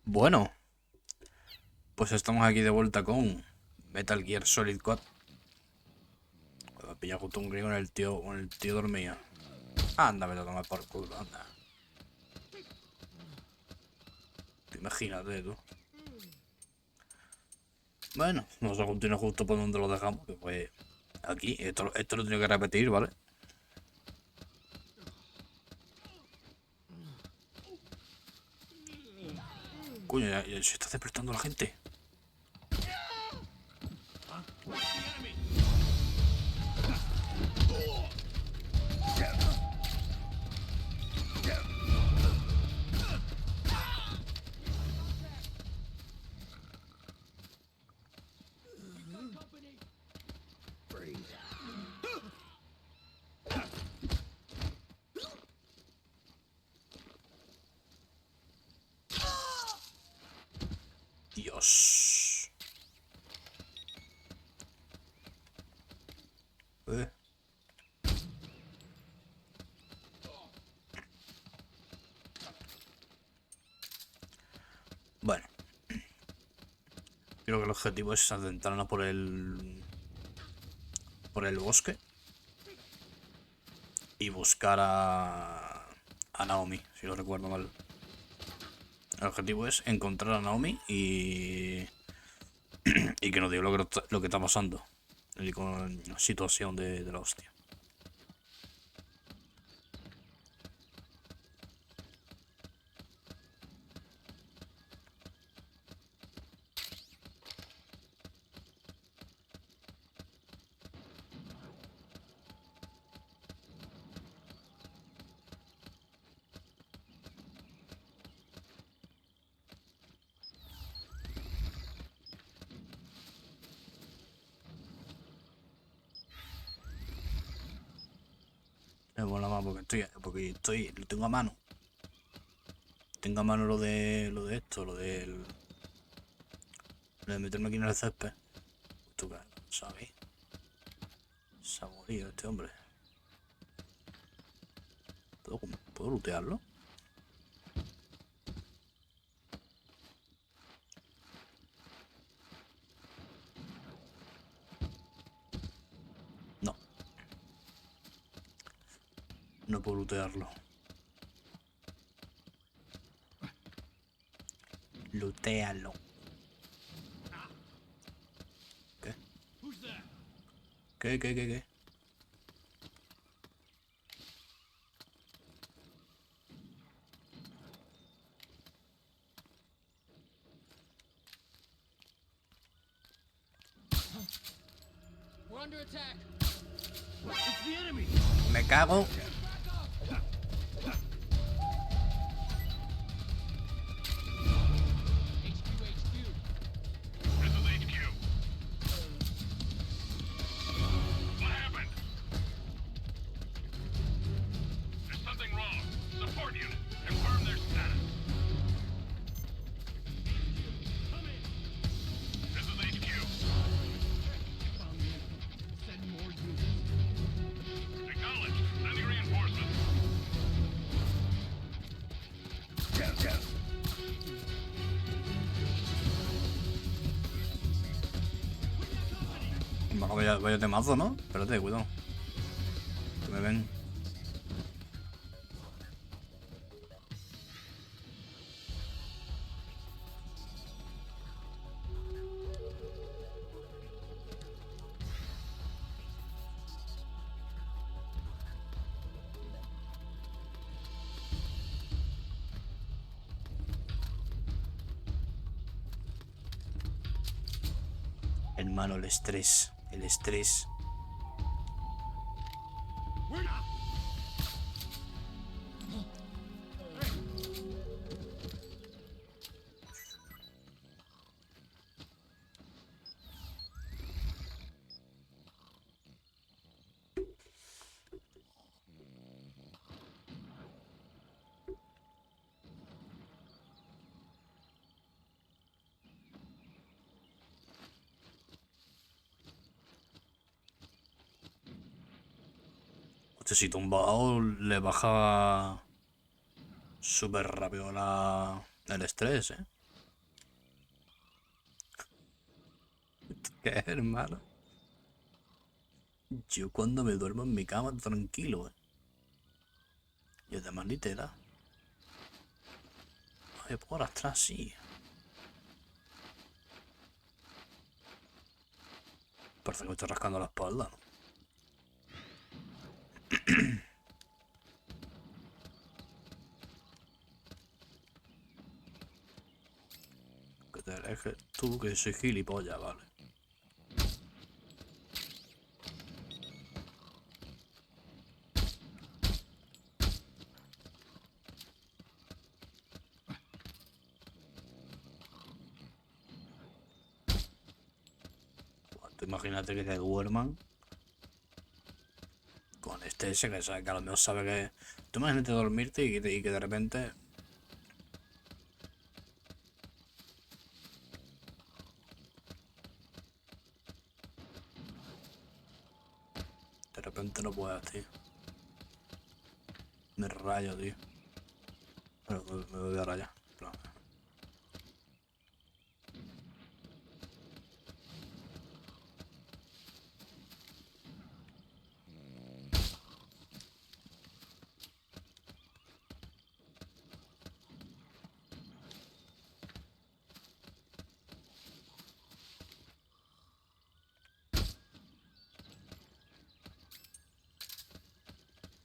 Bueno, pues estamos aquí de vuelta con Metal Gear Solid 4. Me pilla justo un gringo con el tío dormido. Anda, me lo tomas por culo, anda. Imagínate tú. Bueno, vamos a continuar justo por donde lo dejamos, que fue aquí. Esto lo tengo que repetir, ¿vale? Coño, ya se está despertando la gente. Dios. Eh. Bueno, creo que el objetivo es adentrarnos por el bosque y buscar a Naomi, si lo recuerdo mal. El objetivo es encontrar a Naomi y que nos diga lo que está pasando. Y con la situación de la hostia. Me mola más lo tengo a mano. Tengo a mano lo de esto, lo de meterme aquí en el césped. ¿Tú qué sabes? Se ha morido este hombre. ¿Puedo lootearlo? No, no puedo lootearlo. Lootealo. ¿Qué? ¿Qué? We're under attack. It's the enemy. Me cago. HQ. This is HQ. What happened? There's something wrong. Support unit. Confirm their status. Come in. This is HQ. Found the enemy. Send more units. Acknowledged. Sending reinforcements. Vaya temazo, ¿no? Espérate, cuidado. Que me ven. Hermano, el estrés. El estrés. We're not. Hostia, si tumbado le baja súper rápido el estrés, ¿eh? ¿Qué, hermano? Yo cuando me duermo en mi cama tranquilo, Y además ni te da. Oye, por atrás sí. Parece que me estoy rascando la espalda, ¿no? Que te dejes tú, que soy gilipollas, vale. Pues tú imagínate que te duerman con ese que, sabe, que a lo mejor sabe que... Tú imagínate dormirte y que de repente... De repente no puedas, tío. Me rayo, tío. Pero me voy a rayar. En plan,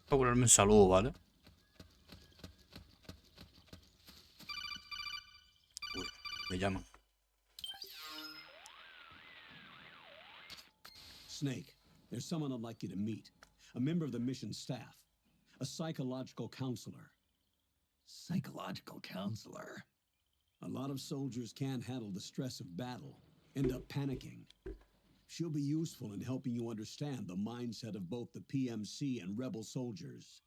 voy a ponerme en salud, ¿vale? Uy, me llaman. Snake, there's someone I'd like you to meet. A member of the mission staff. A psychological counselor. Psychological counselor? A lot of soldiers can't handle the stress of battle, end up panicking. She'll be useful in helping you understand the mindset of both the PMC and rebel soldiers.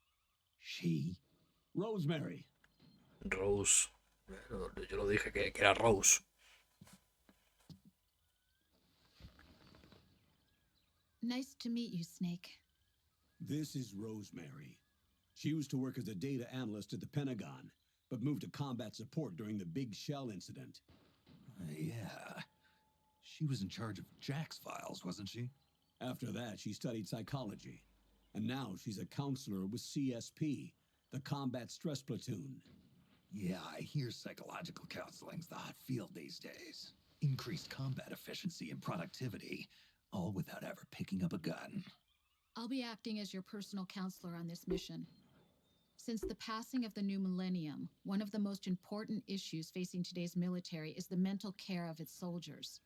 She? Rosemary. Rose. Yo lo dije que era Rose. Nice to meet you, Snake. This is Rosemary. She used to work as a data analyst at the Pentagon, but moved to combat support during the Big Shell incident. Yeah. She was in charge of Jack's files, wasn't she? After that, she studied psychology. And now she's a counselor with CSP, the Combat Stress Platoon. Yeah, I hear psychological counseling's the hot field these days. Increased combat efficiency and productivity, all without ever picking up a gun. I'll be acting as your personal counselor on this mission. Since the passing of the new millennium, one of the most important issues facing today's military is the mental care of its soldiers.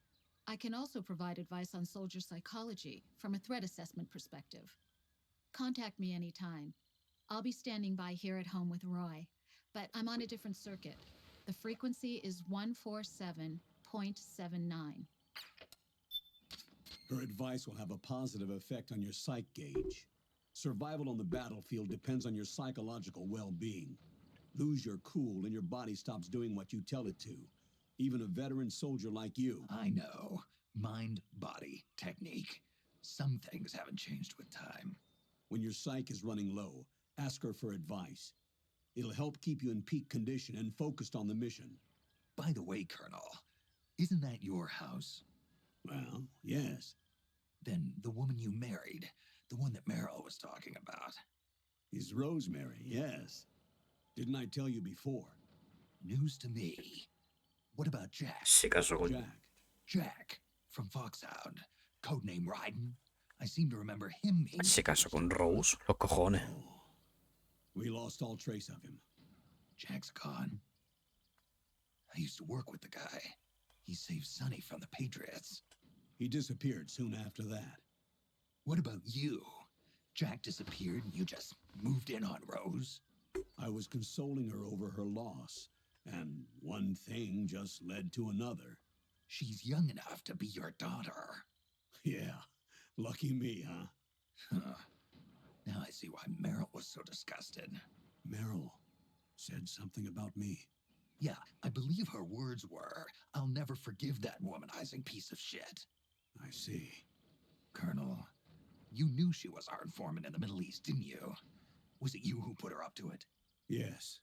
I can also provide advice on soldier psychology from a threat assessment perspective. Contact me anytime. I'll be standing by here at home with Roy, but I'm on a different circuit. The frequency is 147.79. Her advice will have a positive effect on your psych gauge. Survival on the battlefield depends on your psychological well-being. Lose your cool and your body stops doing what you tell it to. Even a veteran soldier like you. I know. Mind, body, technique. Some things haven't changed with time. When your psyche is running low, ask her for advice. It'll help keep you in peak condition and focused on the mission. By the way, Colonel, isn't that your house? Well, yes. Then the woman you married, the one that Meryl was talking about. Is Rosemary, yes. Didn't I tell you before? News to me. What about Jack? Se casó con... Jack. Jack, from Foxhound. Codename Ryden. I seem to remember him being... Se casó con Rose. Los cojones. Oh. We lost all trace of him. Jack's gone. I used to work with the guy. He saved Sonny from the Patriots. He disappeared soon after that. What about you? Jack disappeared and you just moved in on Rose? I was consoling her over her loss, and one thing just led to another. She's young enough to be your daughter. Yeah, lucky me, huh? Huh. Now I see why Meryl was so disgusted. Meryl said something about me. Yeah, I believe her words were, "I'll never forgive that womanizing piece of shit." I see. Colonel, you knew she was our informant in the Middle East, didn't you? Was it you who put her up to it? Yes.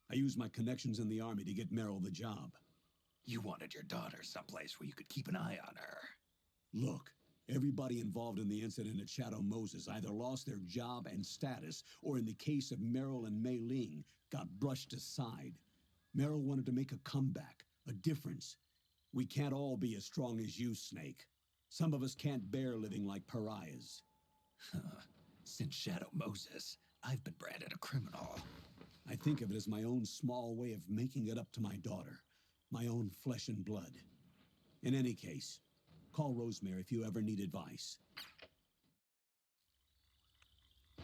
I used my connections in the army to get Meryl the job. You wanted your daughter someplace where you could keep an eye on her. Look, everybody involved in the incident at Shadow Moses either lost their job and status, or in the case of Meryl and Mei Ling, got brushed aside. Meryl wanted to make a comeback, a difference. We can't all be as strong as you, Snake. Some of us can't bear living like pariahs. Since Shadow Moses, I've been branded a criminal. I think of it as my own small way of making it up to my daughter, my own flesh and blood. In any case, call Rosemary if you ever need advice.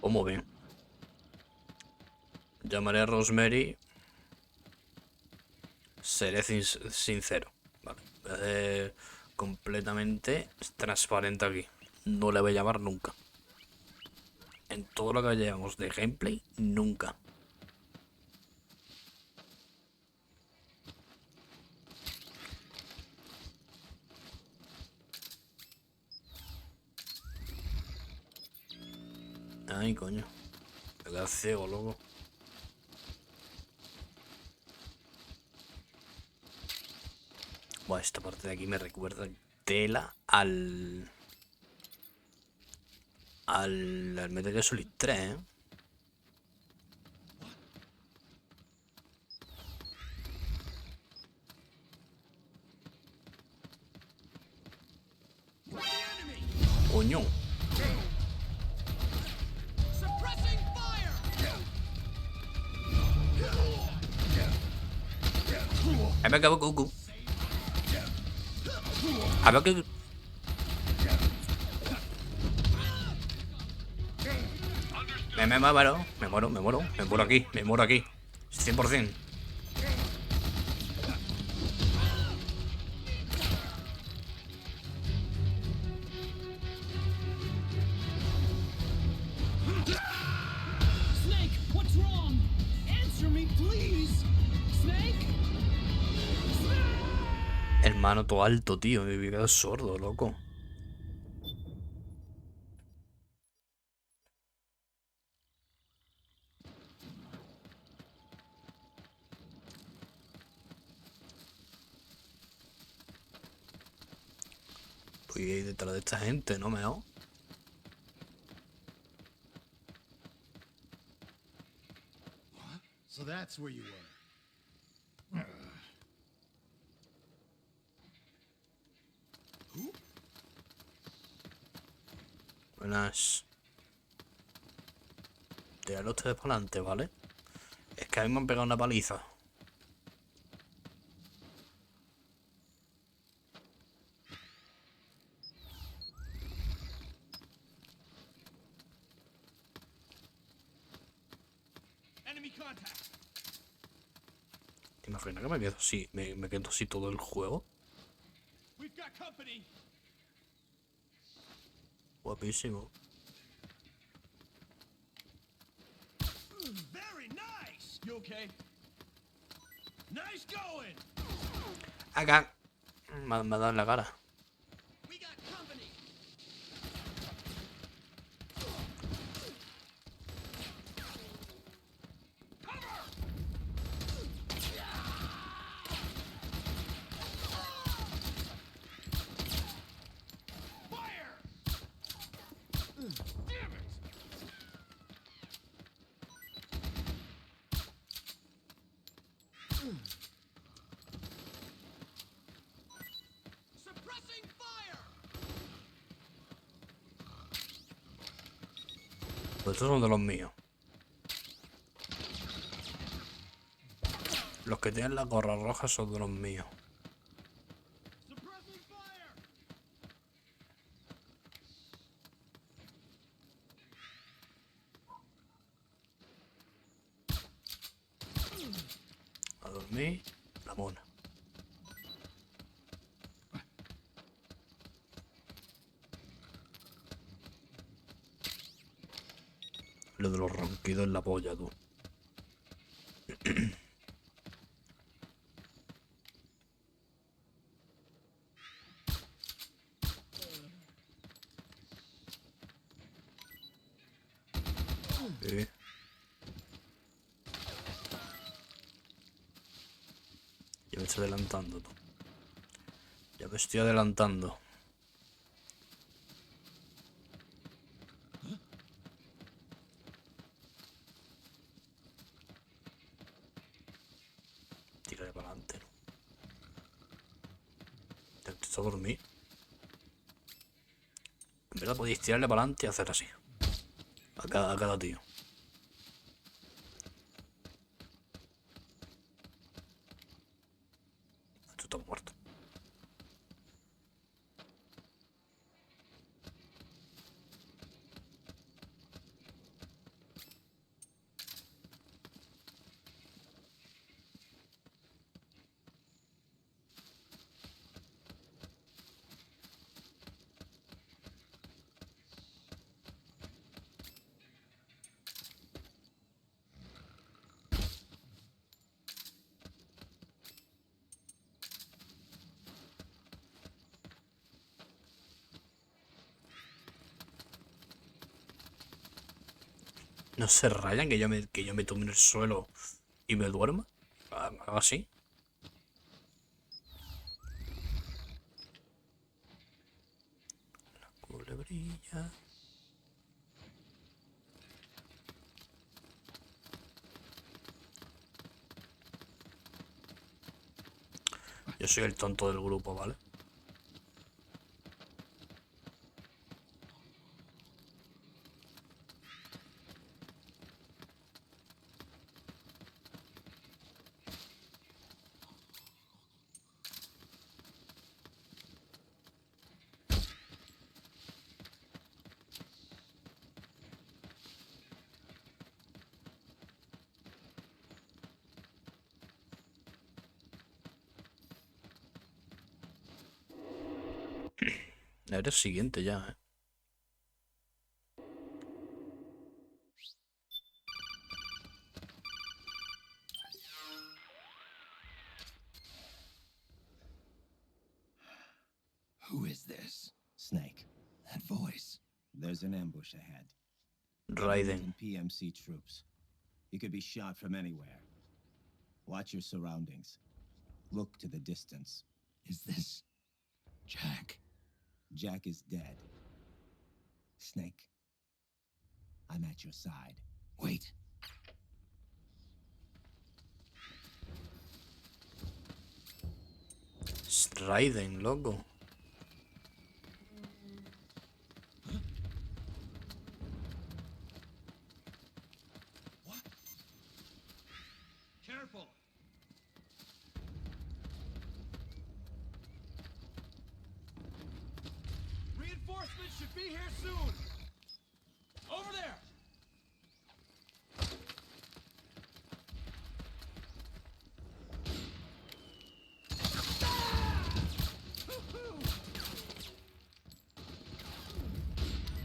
Pues muy bien. Llamaré a Rosemary. Seré sincero. Vale. Voy a ser completamente transparente aquí. No le voy a llamar nunca. En todo lo que llevamos de gameplay, nunca. Ay, coño. Me quedo ciego, loco. Buah, esta parte de aquí me recuerda tela al Metal Gear Solid 3, ¿eh? Coño. Ahí me acabo Cucu. A ver que... Me muero. Me muero aquí. 100%. Snake, what's wrong? Answer me, please. Snake? Hermano, todo alto, tío. Me he quedado sordo, loco. Voy a ir detrás de esta gente, ¿no, meo? So that's where you were. Buenas. Tirarlo ustedes para adelante, ¿vale? Es que a mí me han pegado una paliza. Enemy contact. ¿Te imaginas que me quedo así? Me quedo así todo el juego. We've got company. Guapísimo. Very nice. You okay? Nice going. Acá. Me ha dado en la cara. We got company. Fire! Damn it! Suppressing fire! Pues estos son de los míos. Los que tienen la gorra roja son de los míos. Suppressing fire! A dormir, la mona. Lo de los ronquidos en la polla, tú. Sí. Ya me estoy adelantando, tú. Ya me estoy adelantando. adelante, ¿no? Intento dormir. En verdad podéis tirarle para adelante y hacer así. A cada tío. Esto está muerto. No se rayan que yo me tumbe en el suelo y me duerma. Hago así. La culebrilla. Yo soy el tonto del grupo, ¿vale? Eres siguiente ya, ¿eh? Who is this? Snake. That voice. There's an ambush ahead. Raiden. And PMC troops. You could be shot from anywhere. Watch your surroundings. Look to the distance. Is this Jack? Jack is dead. Snake, I'm at your side. Wait. Es Raiden, loco. Careful. Reinforcements should be here soon. Over there.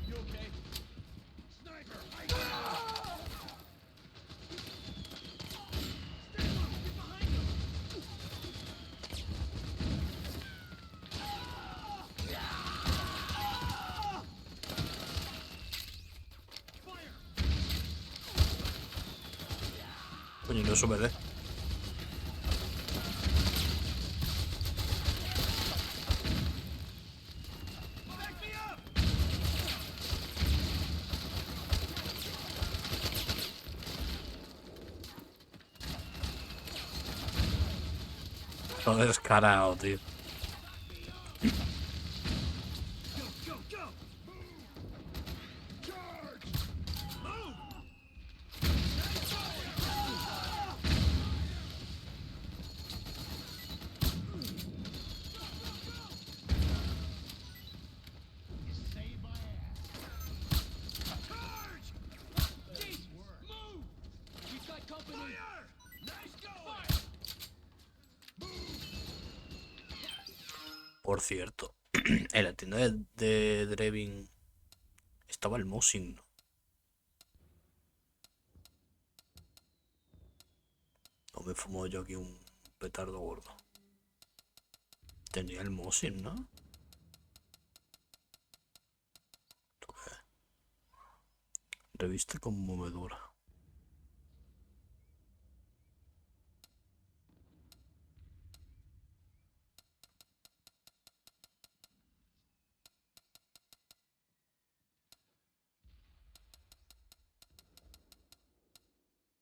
You okay? Sniper, get behind him. Fire. Coño, no eso me dé. Back me up. Todo descarado, tío. Go, go, go. Charge. Move. Save my ass. Charge. Jeez, move. We've got company. Fire. Nice going. Fire. Por cierto, en la tienda de Drevin estaba el Mosin, ¿no? O me fumo yo aquí un petardo gordo. Tenía el Mosin, ¿no? ¿Esto qué es? Revista conmovedora.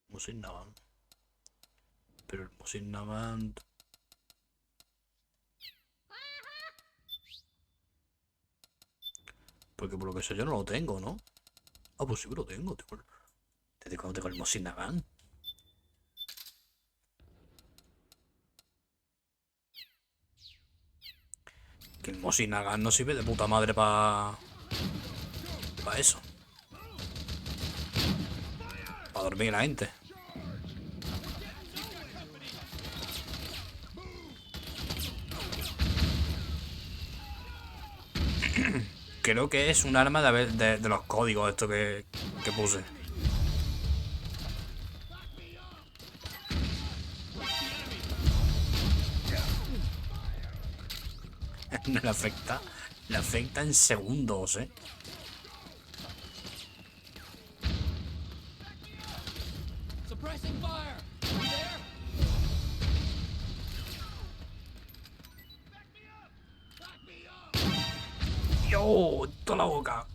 Mosin Navant. Pero el Mosin Navant Porque por lo que sé yo no lo tengo, ¿no? Ah, pues sí que lo tengo. Desde cuando tengo el Mosin Nagant. Que el Mosin Nagant no sirve de puta madre para eso. Para dormir la gente. Creo que es un arma de los códigos esto que puse. Le afecta en segundos, ¿eh? Suppressing fire. You there? ¡Yo! ¡Toda la boca!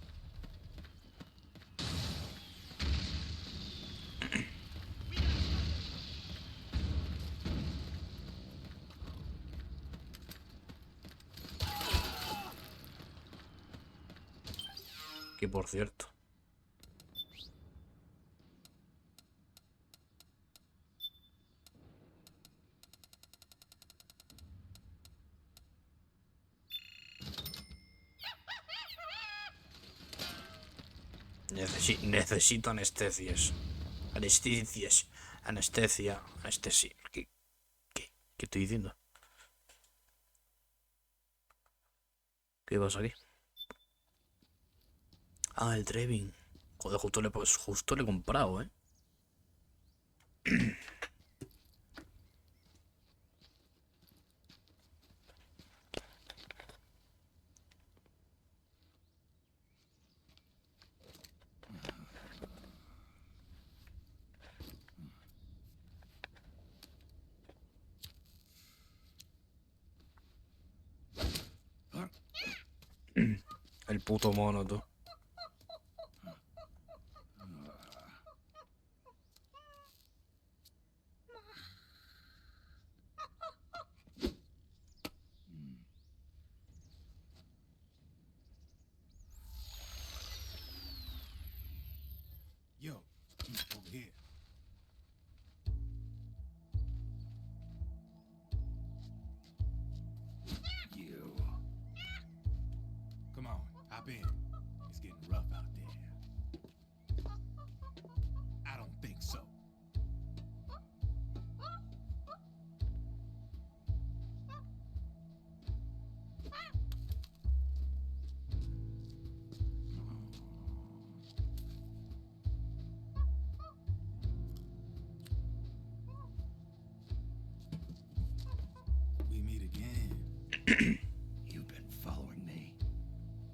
Que por cierto. Necesito anestesias. Anestesias. Anestesia. Anestesia. ¿Qué estoy diciendo? ¿Qué pasa aquí? Ah, el Trevin. Joder, justo le he comprado, ¿eh? El puto mono, tú. Yo, over here. You. Come on, hop in. It's getting rough out there. I don't think so. We meet again. You've been following me.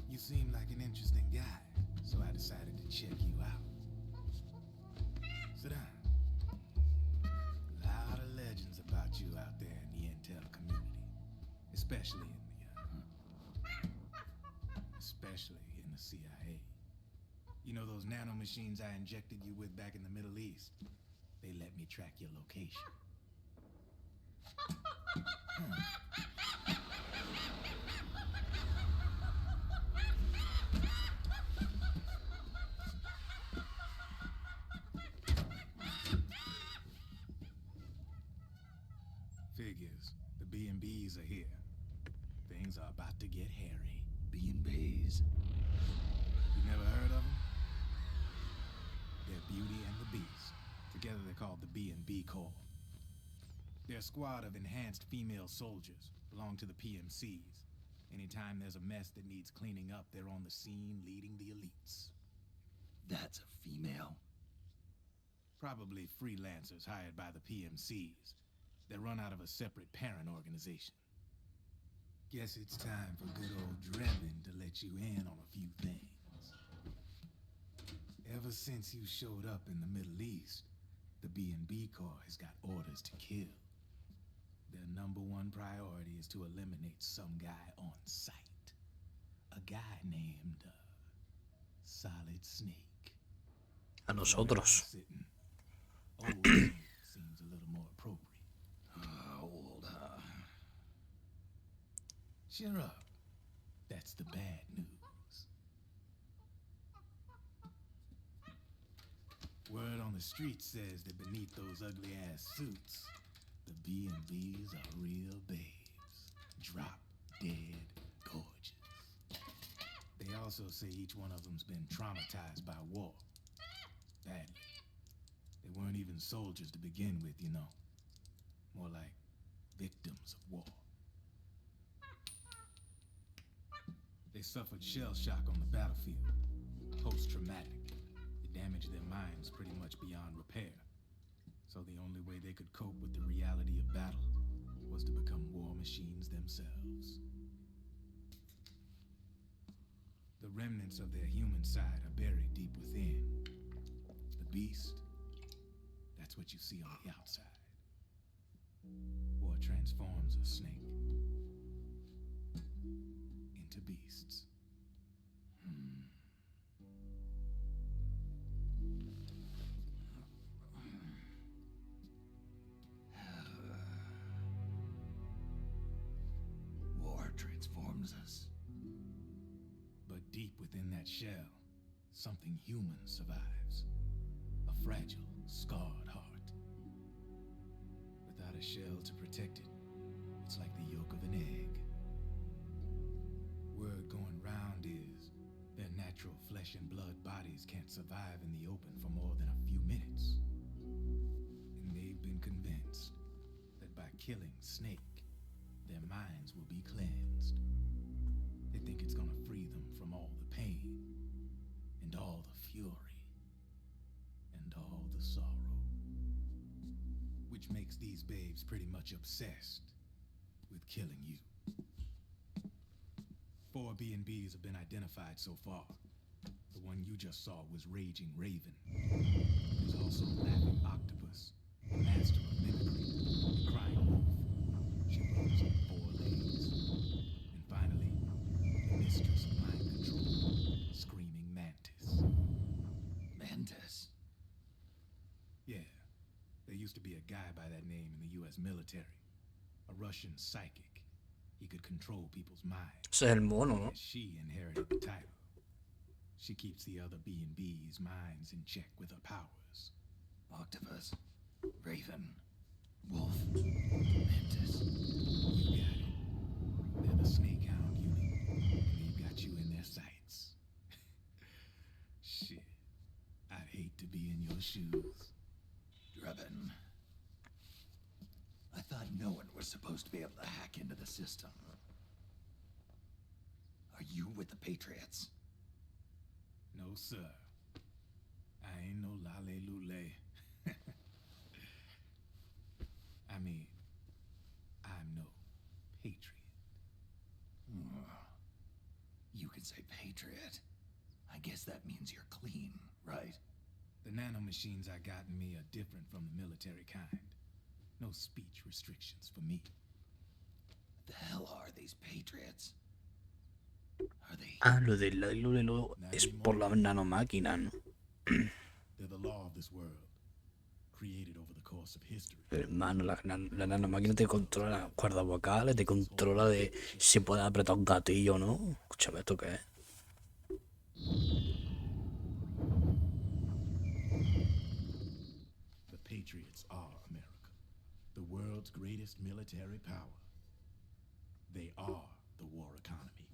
You seem like an interesting guy, so I decided to check you out. Sit down. A lot of legends about you out there in the intel community, especially in the CIA. You know those nanomachines I injected you with back in the Middle East? They let me track your location. Figures. The B&Bs are here. Things are about to get hairy. B&Bs. You never heard of them? They're Beauty and the Beast. Together they're called the B&B Corps. They're a squad of enhanced female soldiers, belong to the PMCs. Anytime there's a mess that needs cleaning up, they're on the scene leading the elites. That's a female. Probably freelancers hired by the PMCs. They run out of a separate parent organization. Guess it's time for good old Drebin to let you in on a few things. Ever since you showed up in the Middle East, the B&B Corps has got orders to kill. Their number one priority is to eliminate some guy on sight. A guy named Solid Snake. A nosotros. Sitting. Old Snake seems a little more appropriate. Old, Cheer up. That's the bad news. Word on the street says that beneath those ugly-ass suits, the B&Bs are real babes. Drop dead gorgeous. They also say each one of them's been traumatized by war. Badly. They weren't even soldiers to begin with, you know. More like victims of war. They suffered shell shock on the battlefield. Post-traumatic. It damaged their minds pretty much beyond repair. So the only way they could cope with the reality of battle was to become war machines themselves. The remnants of their human side are buried deep within. The beast, that's what you see on the outside. War transforms a snake into beasts. War transforms us. But deep within that shell, something human survives. A fragile, scarred heart. Without a shell to protect it, it's like the yolk of an egg. Word going round is their natural flesh and blood bodies can't survive in the open for more than a few minutes. And they've been convinced that by killing Snake, their minds will be cleansed. They think it's gonna free them from all the pain, and all the fury, and all the sorrow. Which makes these babes pretty much obsessed with killing you. 4 B&Bs have been identified so far. The one you just saw was Raging Raven. There's also Laughing Octopus, the master of mimicry, and Crying Wolf. She runs on 4 legs. And finally, the mistress of mind control, Screaming Mantis. Mantis. Yeah, there used to be a guy by that name in the US military. A Russian psychic. He could control people's minds. Ese es el mono, ¿no? She inherited the title. She keeps the other B&B's minds in check with her powers. Octopus. Raven. Wolf. Mantis. You got it. They're the Snake Hound unit, and they've got you in their sights. Shit. I'd hate to be in your shoes. Drebin. I thought no one was supposed to be able to hack into the system. Are you with the Patriots? No, sir. I ain't no lale-lule. I mean, I'm no patriot. You can say Patriot. I guess that means you're clean, right? The nanomachines I got in me are different from the military kind. No speech restrictions for me. The hell are these Patriots? Are they... Ah, lo es por la nanomáquina, ¿no? They're the law of this world, created over the course of history. Hermano, la nanomáquina te controla las cuerdas vocales, te controla de si puedes apretar un gatillo o no. Escúchame, ¿esto qué es? The Patriots are America, the world's greatest military power. They are the war economy,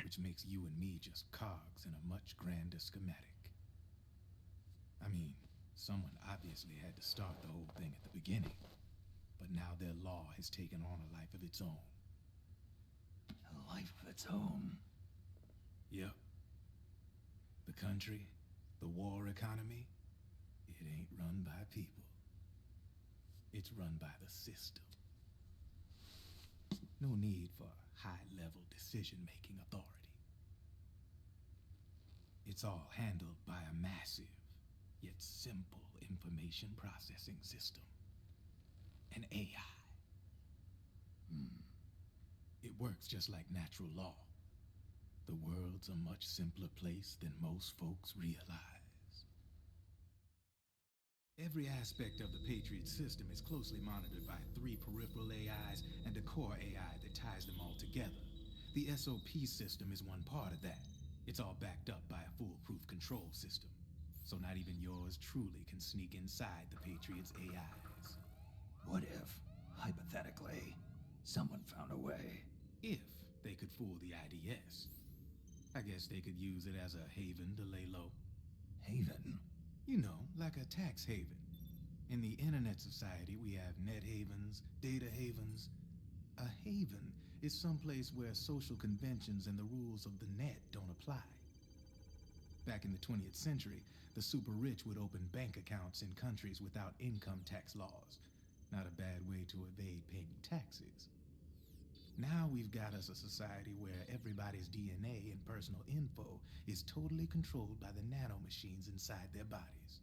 which makes you and me just cogs in a much grander schematic. I mean, someone obviously had to start the whole thing at the beginning, but now their law has taken on a life of its own. A life of its own? Yep. The country, the war economy, it ain't run by people. It's run by the system. No need for high-level decision-making authority. It's all handled by a massive, yet simple information processing system. An AI. It works just like natural law. The world's a much simpler place than most folks realize. Every aspect of the Patriot system is closely monitored by 3 peripheral AIs and a core AI that ties them all together. The SOP system is one part of that. It's all backed up by a foolproof control system. so not even yours truly can sneak inside the Patriots' AIs. What if, hypothetically, someone found a way? If they could fool the IDS. I guess they could use it as a haven to lay low. Haven? You know, like a tax haven. In the internet society, we have net havens, data havens. A haven is someplace where social conventions and the rules of the net don't apply. Back in the 20th century, the super rich would open bank accounts in countries without income tax laws. Not a bad way to evade paying taxes. Now we've got us a society where everybody's DNA and personal info is totally controlled by the nanomachines inside their bodies.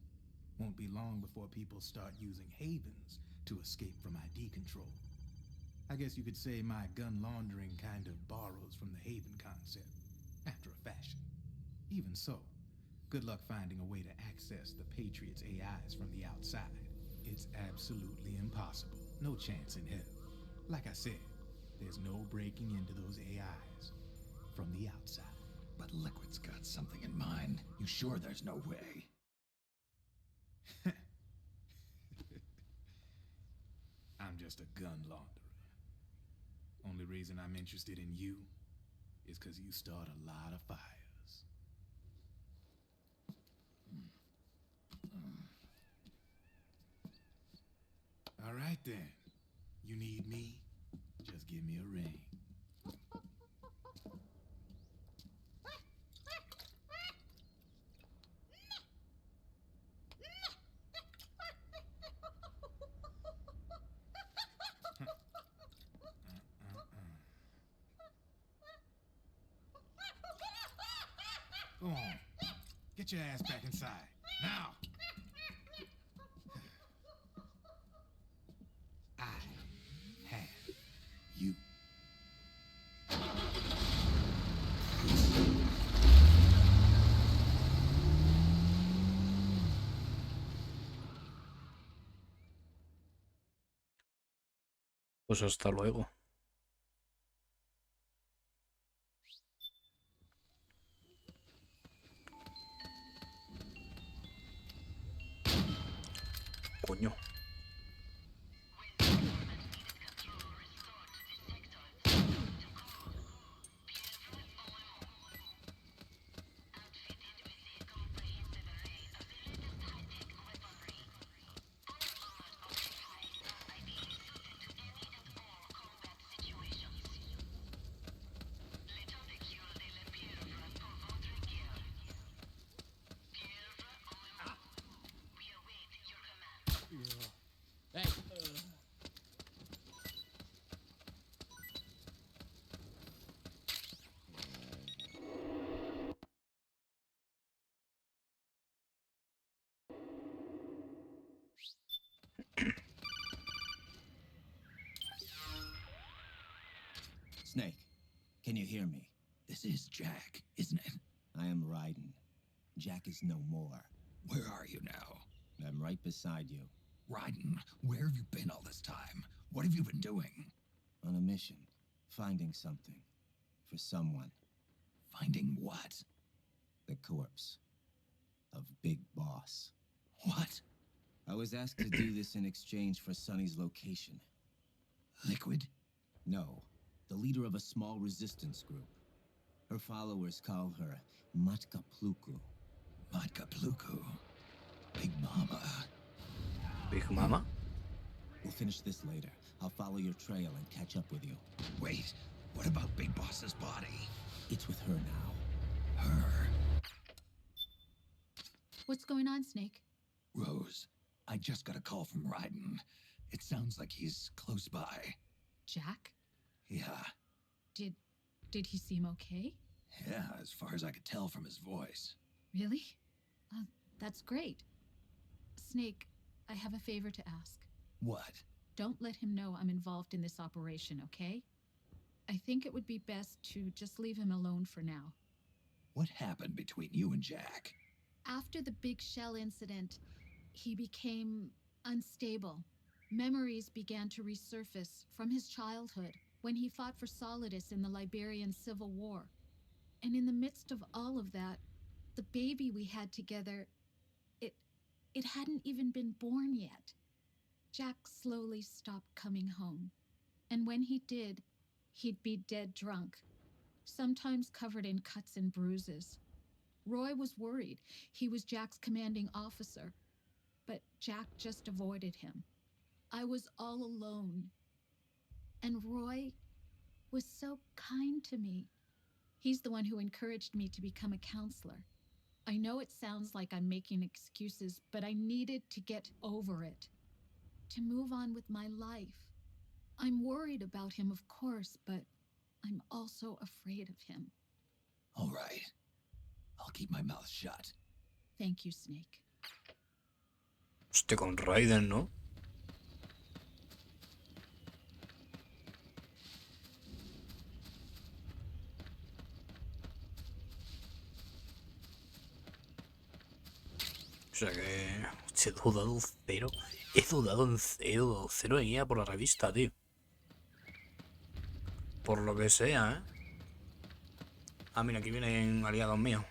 Won't be long before people start using havens to escape from ID control. I guess you could say my gun laundering kind of borrows from the haven concept, after a fashion. Even so, good luck finding a way to access the Patriots' AIs from the outside. It's absolutely impossible. No chance in hell. Like I said, there's no breaking into those AIs from the outside. But Liquid's got something in mind. You sure there's no way? I'm just a gun launderer. Only reason I'm interested in you is because you start a lot of fires. All right then. You need me? Just give me a ring. Go on. Get your ass back inside. Now! I have you. Pues hasta luego. Coño. Snake, can you hear me? This is Jack, isn't it? I am Raiden. Jack is no more. Where are you now? I'm right beside you. Raiden, where have you been all this time? What have you been doing? On a mission. Finding something. For someone. Finding what? The corpse. Of Big Boss. What? I was asked to do this in exchange for Sonny's location. Liquid? No. The leader of a small resistance group. Her followers call her Matka Pluku. Matka Pluku. Big Mama. Big Mama? We'll finish this later. I'll follow your trail and catch up with you. Wait, what about Big Boss's body? It's with her now. Her? What's going on, Snake? Rose, I just got a call from Raiden. It sounds like he's close by. Jack? Yeah, Did he seem okay? yeah, as far as I could tell from his voice. Really? That's great. Snake, I have a favor to ask. What? Don't let him know I'm involved in this operation, okay? I think it would be best to just leave him alone for now. What happened between you and Jack? After the Big Shell incident, he became unstable. Memories began to resurface from his childhood when he fought for Solidus in the Liberian Civil War. And in the midst of all of that, the baby we had together, It hadn't even been born yet. Jack slowly stopped coming home. And when he did, he'd be dead drunk, sometimes covered in cuts and bruises. Roy was worried. He was Jack's commanding officer, but Jack just avoided him. I was all alone. And Roy was so kind to me. He's the one who encouraged me to become a counselor. I know it sounds like I'm making excuses, but I needed to get over it, to move on with my life. I'm worried about him, of course, but I'm also afraid of him. All right. I'll keep my mouth shut. Thank you, Snake. Hostia, con Raiden, ¿no? O sea que... Hostia, he dudado cero. He dudado cero en ir a por la revista, tío. Por lo que sea, ¿eh? Ah, mira, aquí vienen aliados míos.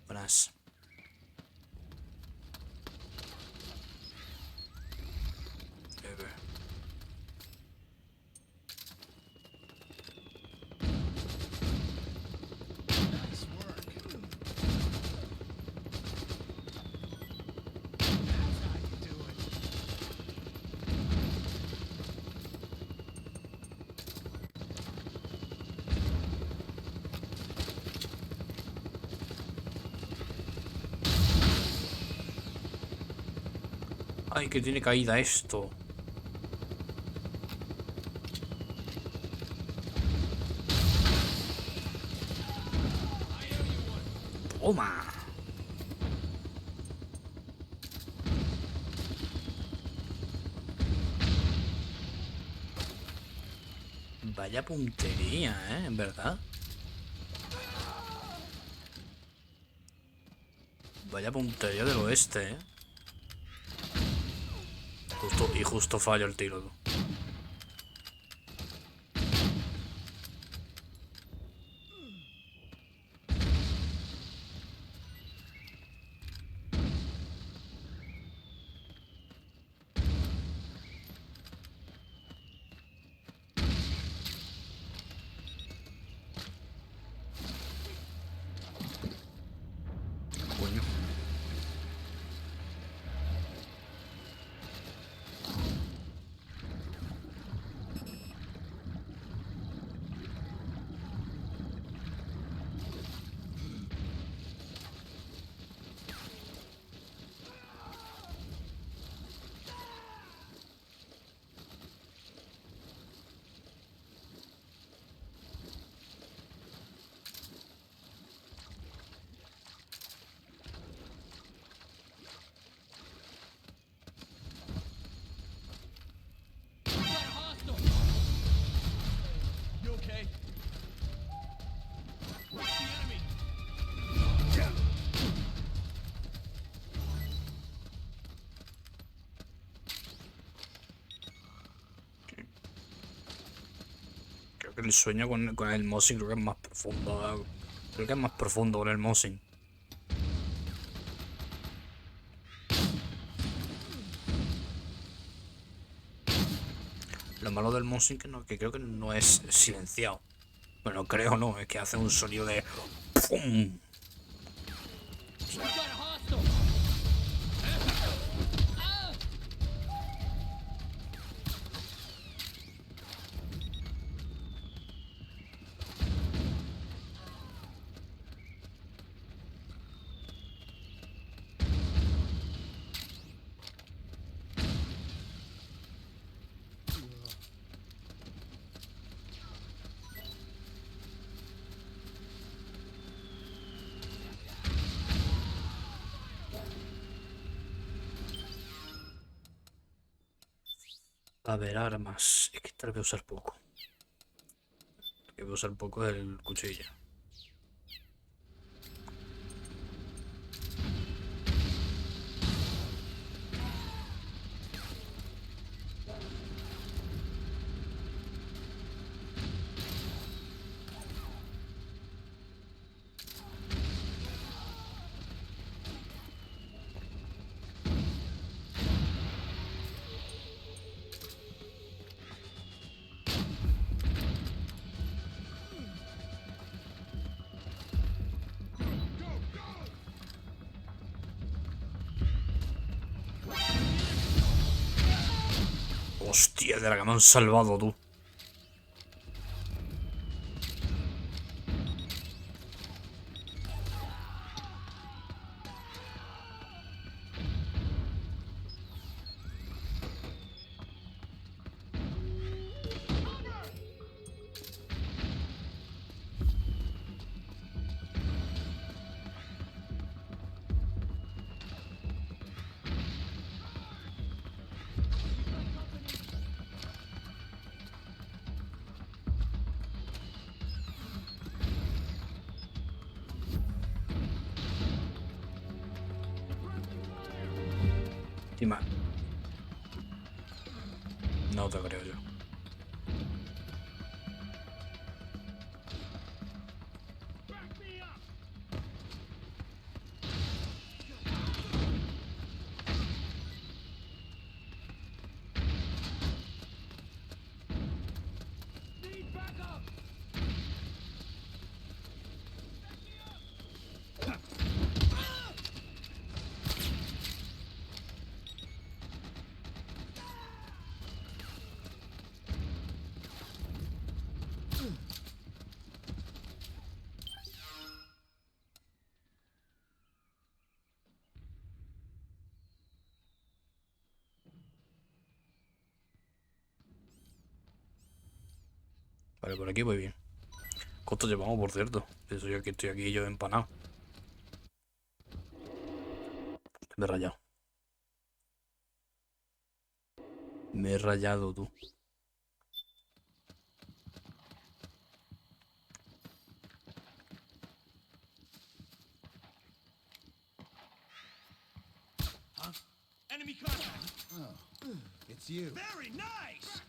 Buenas. Nice work. That's how you do it. Ay, que tiene caída esto. Toma. Vaya puntería, ¿eh? En verdad. Vaya puntería del oeste, ¿eh? Justo fallo el tiro, tú. Coño. We got a hostile. You okay? Where's the enemy? Creo que el sueño con el Mossing creo que es más profundo. Creo que es más profundo con el Mossing. Lo malo del Mossing que creo que no es silenciado. Bueno, creo no, es que hace un sonido de ¡pum! We got a hostile. A ver, armas. Es que esta la voy a usar poco. Lo que voy a usar poco es el cuchillo. Hostia, de la que me han salvado, tú. Encima. No te creo yo. Vale, por aquí voy bien. ¿Cuánto llevamos, por cierto? Eso yo que estoy aquí yo empanado. Me he rayado. Me he rayado, tú. Enemy contact. Oh, it's you. Very nice.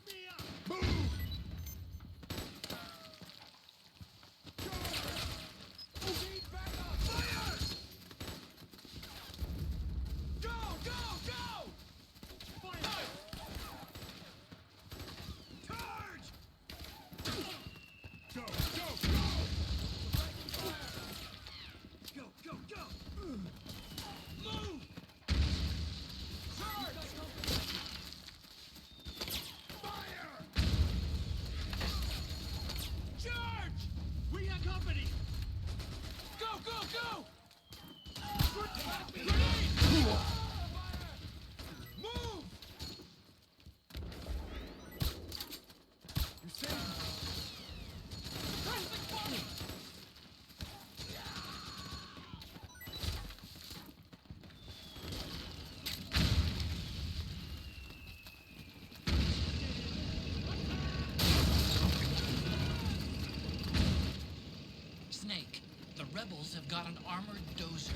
Snake, the rebels have got an armored dozer.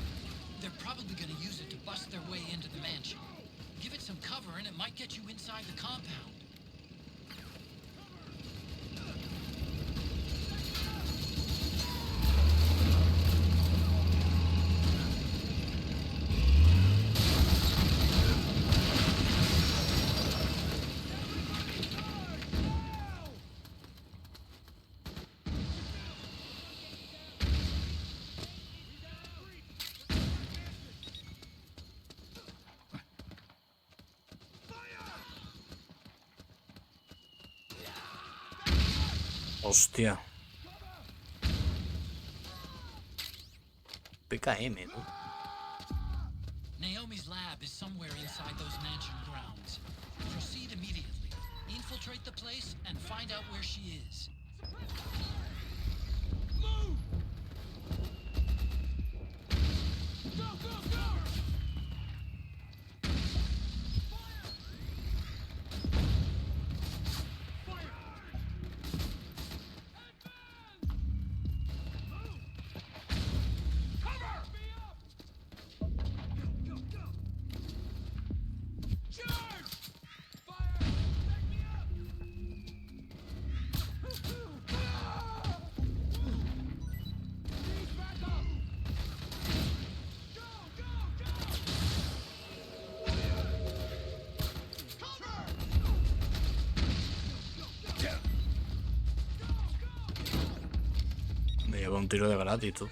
They're probably going to use it to bust their way into the mansion. Give it some cover and it might get you inside the compound. Hostia. PKM, ¿no? Naomi's lab is somewhere inside those mansion grounds. Proceed immediately. Infiltrate the place and find out where she is. Me lleva un tiro de gratis, tú.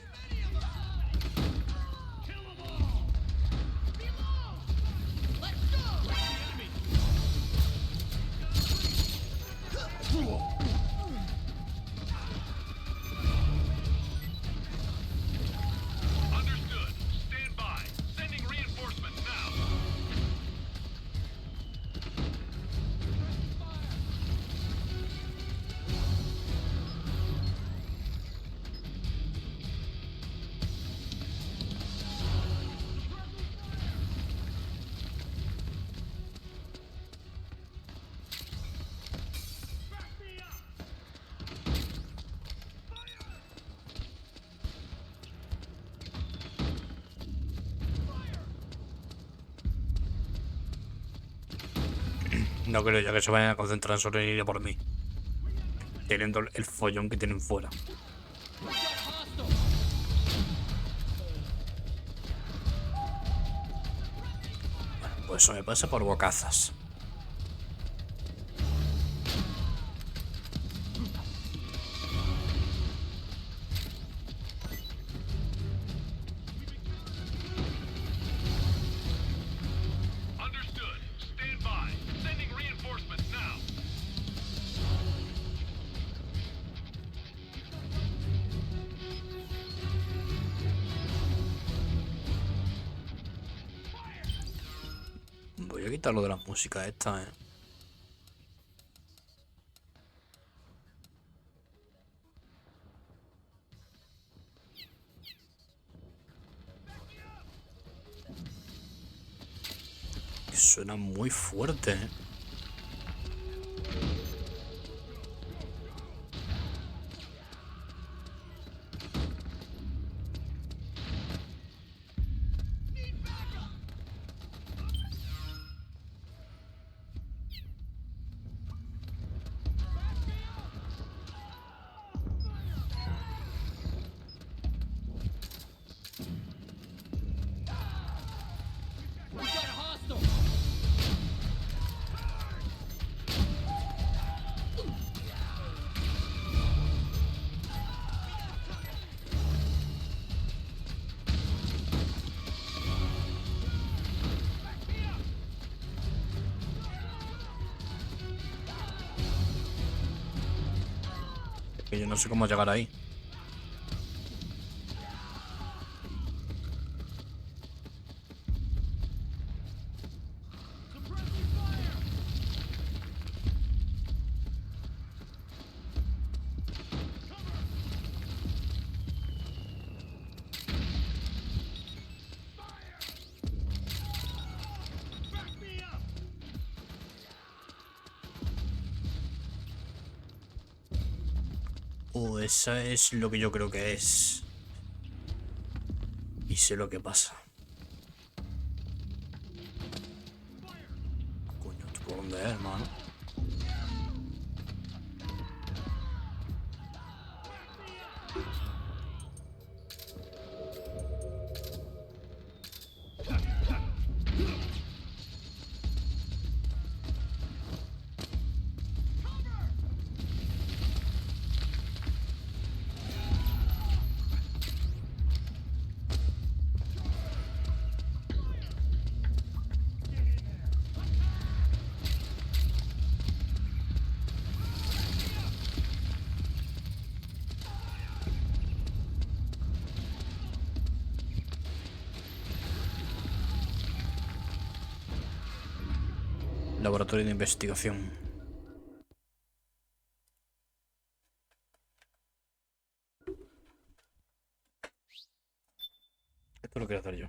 Understood. Stand by. Sending reinforcements now. No creo ya que se vayan a concentrar solo en ir a por mí. Teniendo el follón que tienen fuera. Pues eso me pasa por bocazas. Understood. Stand by. Sending reinforcements now. Voy a quitarlo de la música esta, Que suena muy fuerte, Que yo no sé cómo llegar ahí. Oh, esa es lo que yo creo que es. Y sé lo que pasa. Coño, ¿tú por dónde es, hermano? Laboratorio de investigación. Esto lo quiero hacer yo.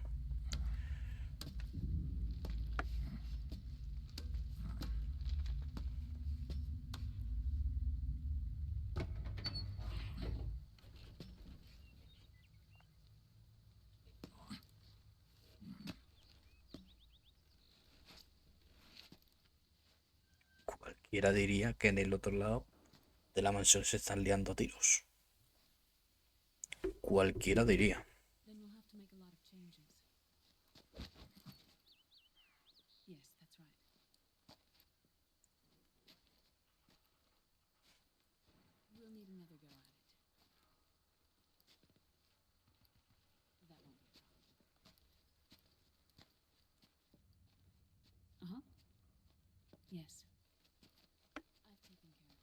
Cualquiera diría que en el otro lado de la mansión se están liando a tiros. Cualquiera diría. Then we'll have to make a lot of changes. Yes, that's right. We'll need another go at it. That won't be a problem. Uh-huh. Yes. I've taken care of it.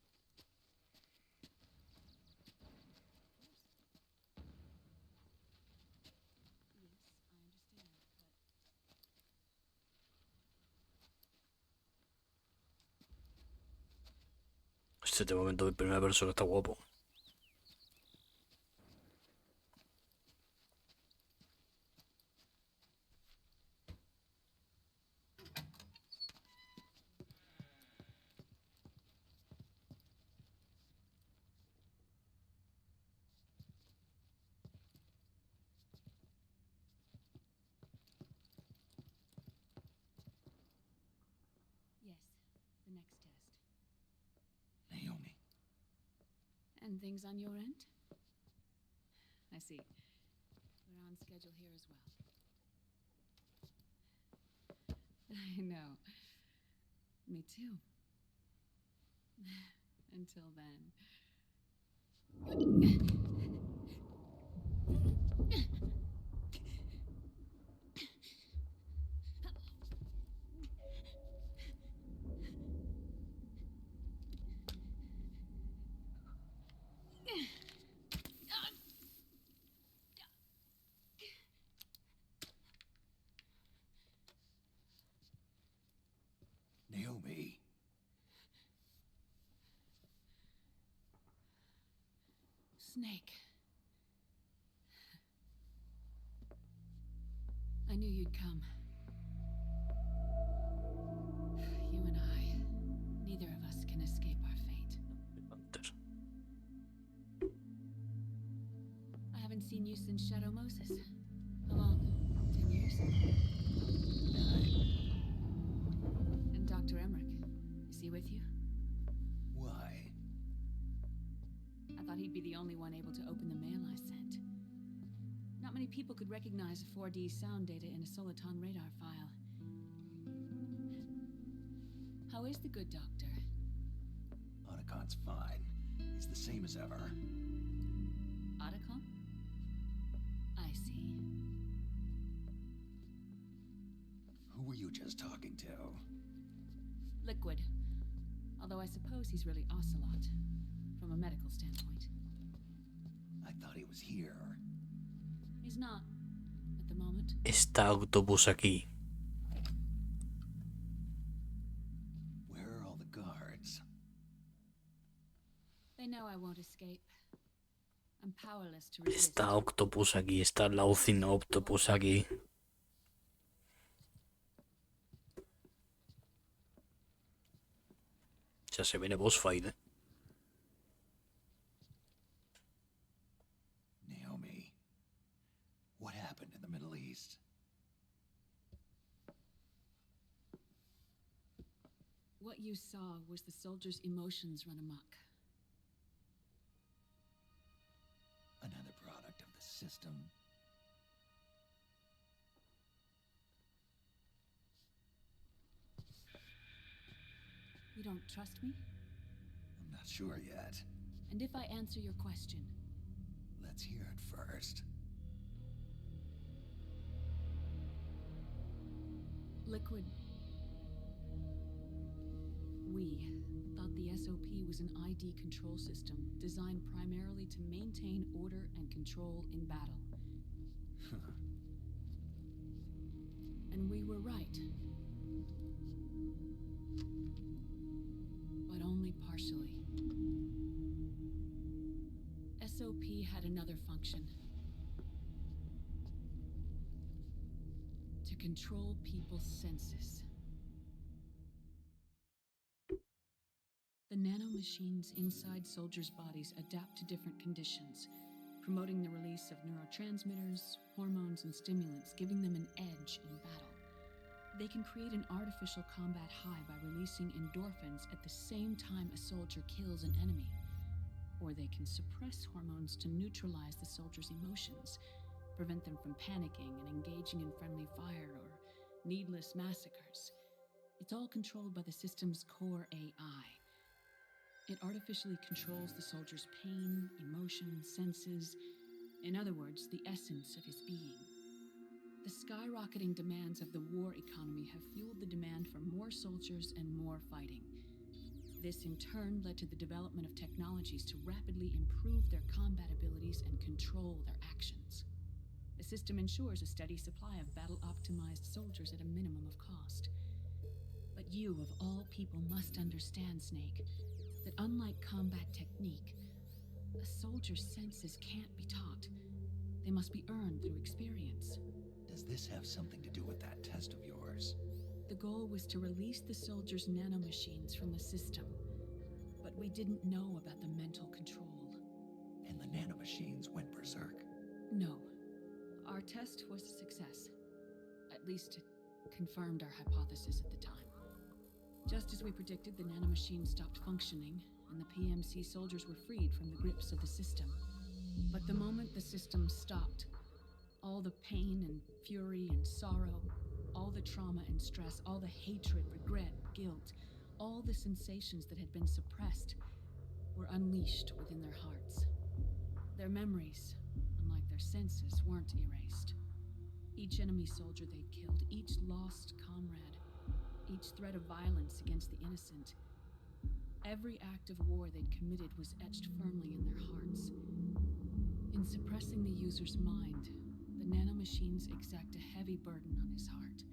Este momento de primera persona está guapo. Yes, the next test. Naomi. And things on your end? I see. We're on schedule here as well. I know. Me too. Until then. Naomi. Snake. I knew you'd come. You and I, neither of us can escape our fate. I haven't seen you since Shadow Moses. How long? 10 years? And Dr. Emmerich, is he with you? Why? I thought he'd be the only one able to open the mail I sent. Not many people could recognize 4D sound data in a Soliton radar file. How is the good doctor? Otacon's fine. He's the same as ever. Otacon? I see. Who were you just talking to? Liquid. Although I suppose he's really Ocelot, from a medical standpoint. I thought he was here. He's not, at the moment. Está autobús aquí. Where are all the guards? They know I won't escape. I'm powerless to resist. Está Octopus aquí, está Laucin Octopus aquí. Ya se viene boss fight, Naomi, what happened in the Middle East? What you saw was the soldiers' emotions run amok. Another product of the system. You don't trust me? I'm not sure yet. And if I answer your question? Let's hear it first. Liquid. We thought the SOP was an ID control system designed primarily to maintain order and control in battle. And we were right. But only partially. SOP had another function. To control people's senses. The nanomachines inside soldiers' bodies adapt to different conditions, promoting the release of neurotransmitters, hormones, and stimulants, giving them an edge in battle. They can create an artificial combat high by releasing endorphins at the same time a soldier kills an enemy. Or they can suppress hormones to neutralize the soldier's emotions, prevent them from panicking and engaging in friendly fire or needless massacres. It's all controlled by the system's core AI. It artificially controls the soldier's pain, emotion, senses, in other words, the essence of his being. The skyrocketing demands of the war economy have fueled the demand for more soldiers and more fighting. This in turn led to the development of technologies to rapidly improve their combat abilities and control their actions. The system ensures a steady supply of battle-optimized soldiers at a minimum of cost. But you, of all people, must understand, Snake. that unlike combat technique, a soldier's senses can't be taught. They must be earned through experience. Does this have something to do with that test of yours? The goal was to release the soldiers' nanomachines from the system, but we didn't know about the mental control. And the nanomachines went berserk. No. Our test was a success. At least it confirmed our hypothesis at the time. Just as we predicted, the nanomachines stopped functioning, and the PMC soldiers were freed from the grips of the system. But the moment the system stopped, all the pain and fury and sorrow, all the trauma and stress, all the hatred, regret, guilt, all the sensations that had been suppressed were unleashed within their hearts. Their memories, unlike their senses, weren't erased. Each enemy soldier they'd killed, each lost comrade, each threat of violence against the innocent, every act of war they'd committed was etched firmly in their hearts. In suppressing the user's mind, the nanomachines exact a heavy burden on his heart.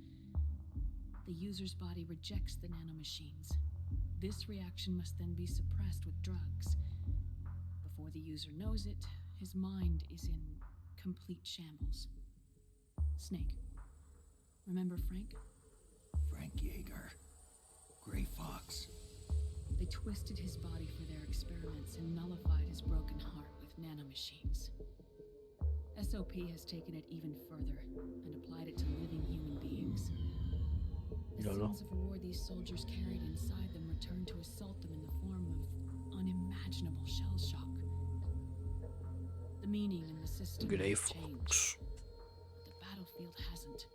The user's body rejects the nanomachines. This reaction must then be suppressed with drugs. Before the user knows it, his mind is in complete shambles. Snake. Remember Frank? Frank Yeager. Gray Fox. They twisted his body for their experiments and nullified his broken heart with nanomachines. SOP has taken it even further and applied it to living human beings. The sins of war these soldiers carried inside them returned to assault them in the form of unimaginable shell shock. The meaning in the system Gray has changed, but the battlefield hasn't.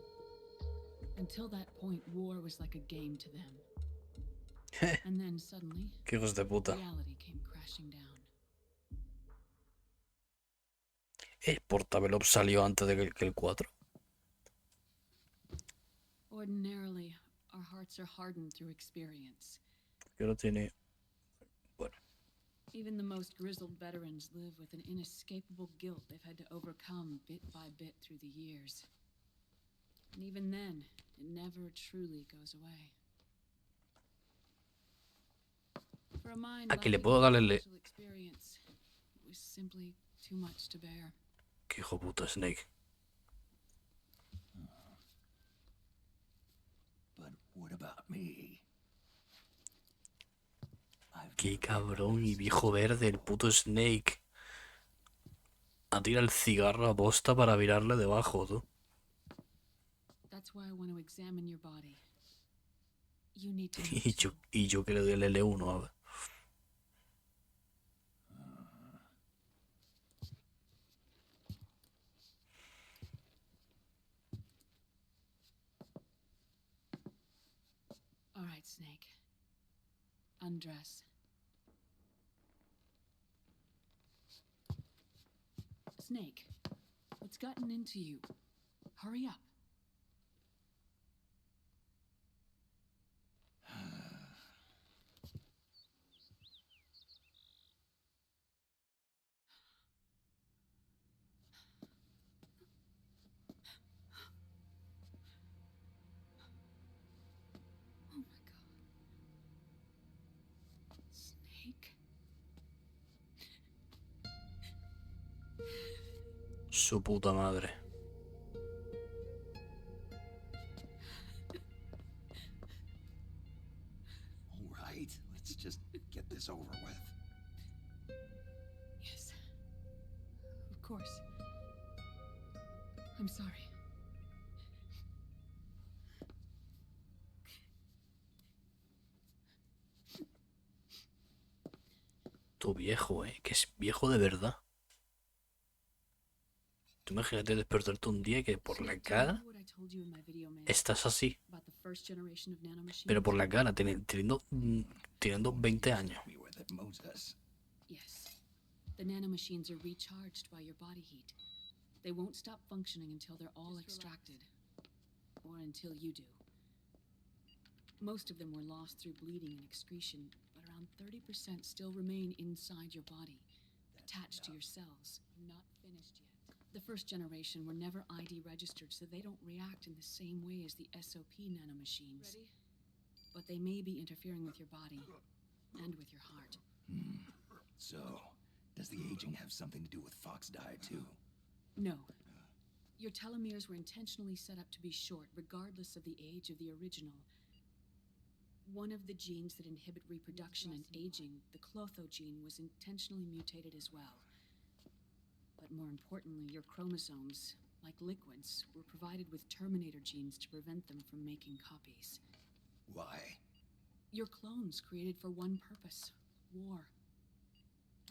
Until that point, war was like a game to them. And then suddenly, Qué hijos de puta. reality came crashing down. El portaveloz salió antes de que el 4. Ordinarily, our hearts are hardened through experience. Que no tiene. Bueno. Even the most grizzled veterans live with an inescapable guilt they've had to overcome bit by bit through the years. And even then, it never truly goes away. For a mind Aquí le lacking puedo darle le. social experience, it was simply too much to bear. Qué hijo puta Snake. But what about me? Qué cabrón y viejo verde el puto Snake. Ha tirado el cigarro a posta para virarle debajo, tú. That's why I want to examine your body. You need to Y yo que le doy el L1, a ver. All right, Snake. Undress. Snake, what's gotten into you? Hurry up. Oh my God. Snake? Su puta madre. All right, let's just get this over with. Yes. Of course. I'm sorry. Tu viejo, que es viejo de verdad. Tú imagínate despertarte un día que por la cara estás así. Pero por la cara, teniendo 20 años. Yes. The nanomachines are recharged by your body heat. They won't stop functioning until they're all extracted. Or until you do. Most of them were lost through bleeding and excretion, but around 30% still remain inside your body, attached to your cells. Not finished yet. The first generation were never ID registered, so they don't react in the same way as the SOP nanomachines. Ready? But they may be interfering with your body. and with your heart. So, does the aging have something to do with Fox die too? No. Your telomeres were intentionally set up to be short, regardless of the age of the original. One of the genes that inhibit reproduction and aging, the Clotho gene, was intentionally mutated as well. But more importantly, your chromosomes, like liquids, were provided with terminator genes to prevent them from making copies. Why? Your clones created for one purpose: war.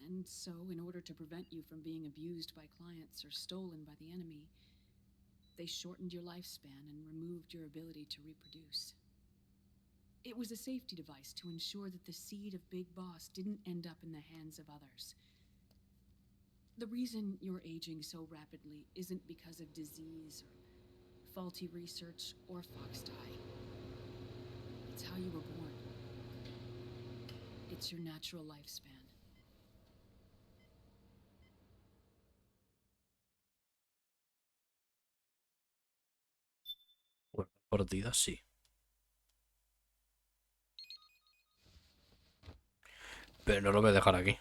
And so, in order to prevent you from being abused by clients or stolen by the enemy, they shortened your lifespan and removed your ability to reproduce. It was a safety device to ensure that the seed of Big Boss didn't end up in the hands of others. The reason you're aging so rapidly isn't because of disease or faulty research or Fox die. It's how you were born. It's your natural lifespan. Bueno, partida sí. Pero no lo voy a dejar aquí.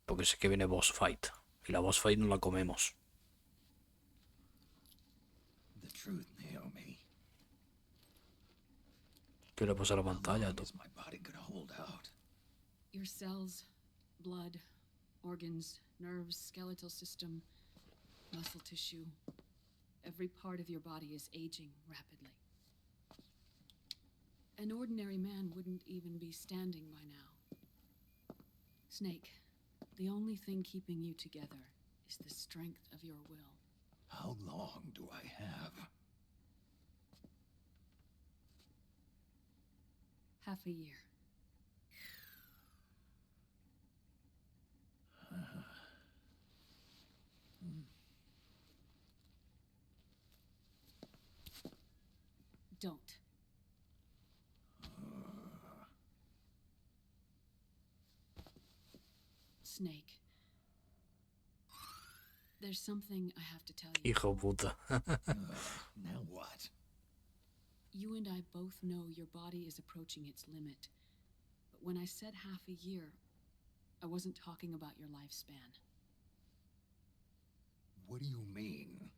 Porque sé que viene boss fight. Y la boss fight no la comemos. The truth, Naomi. ¿Qué le pasa a la How pantalla, long tú? is my body gonna hold out? Your cells, blood, organs, nerves, skeletal system, muscle tissue. Every part of your body is aging rapidly. An ordinary man wouldn't even be standing by now. Snake, the only thing keeping you together is the strength of your will. How long do I have? Half a year. Don't. Snake. There's something I have to tell you. Hijo puta. Now what? You and I both know your body is approaching its limit. But when I said half a year, I wasn't talking about your lifespan. What do you mean?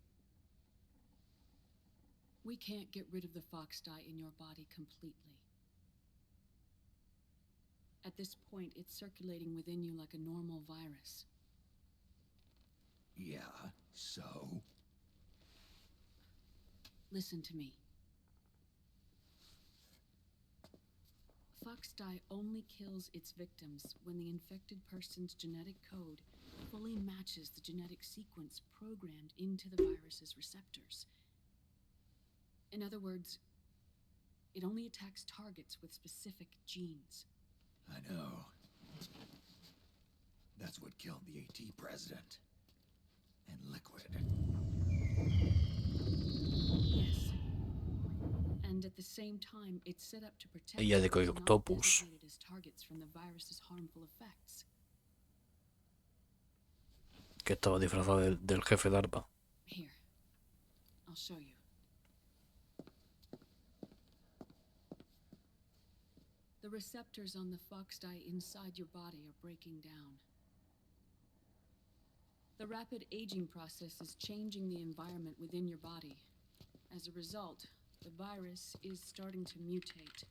We can't get rid of the Fox dye in your body completely. At this point, it's circulating within you like a normal virus. Yeah, so? Listen to me. Fox dye only kills its victims when the infected person's genetic code fully matches the genetic sequence programmed into the virus's receptors. In other words, it only attacks targets with specific genes. I know. That's what killed the AT president. And Liquid. Yes. And at the same time, it's set up to protect Ella de those not Octopus. designated as targets from the virus's harmful effects. Que estaba disfrazado del jefe de ARPA. Here, I'll show you. The receptors on the Fox dye inside your body are breaking down. The rapid aging process is changing the environment within your body. As a result, the virus is starting to mutate.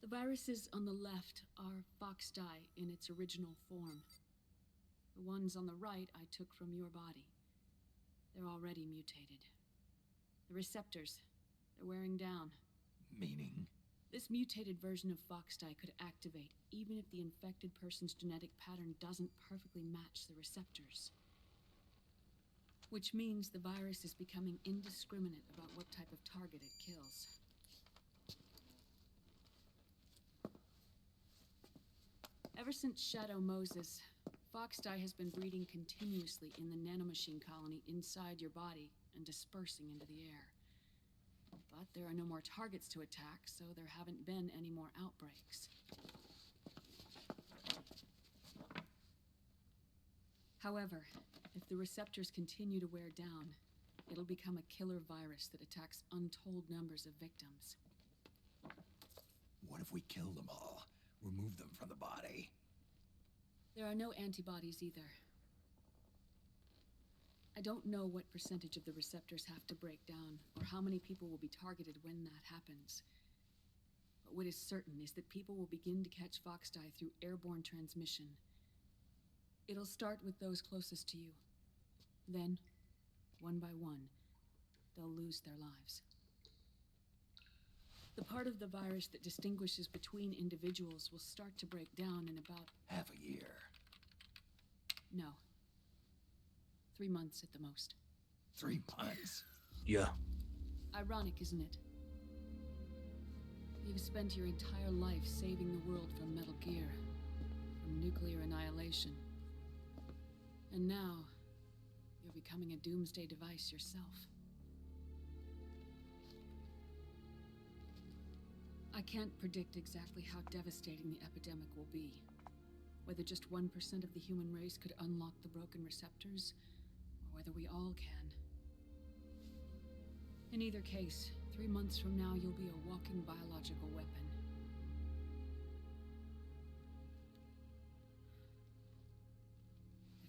The viruses on the left are Fox dye in its original form. The ones on the right I took from your body. They're already mutated. The receptors, they're wearing down. Meaning? This mutated version of Fox dye could activate even if the infected person's genetic pattern doesn't perfectly match the receptors. Which means the virus is becoming indiscriminate about what type of target it kills. Ever since Shadow Moses, Fox dye has been breeding continuously in the nanomachine colony inside your body and dispersing into the air. But there are no more targets to attack, so there haven't been any more outbreaks. However, if the receptors continue to wear down, It'll become a killer virus that attacks untold numbers of victims. What if we kill them all? Remove them from the body? There are no antibodies either. I don't know what percentage of the receptors have to break down, or how many people will be targeted when that happens. But what is certain is that people will begin to catch Foxdie through airborne transmission. It'll start with those closest to you. Then, one by one, they'll lose their lives. The part of the virus that distinguishes between individuals will start to break down in about... Half a year. No. 3 months at the most. 3 months? Yeah. Ironic, isn't it? You've spent your entire life saving the world from Metal Gear, from nuclear annihilation. And now, you're becoming a doomsday device yourself. I can't predict exactly how devastating the epidemic will be. Whether just 1% of the human race could unlock the broken receptors, or whether we all can. In either case, 3 months from now, you'll be a walking biological weapon.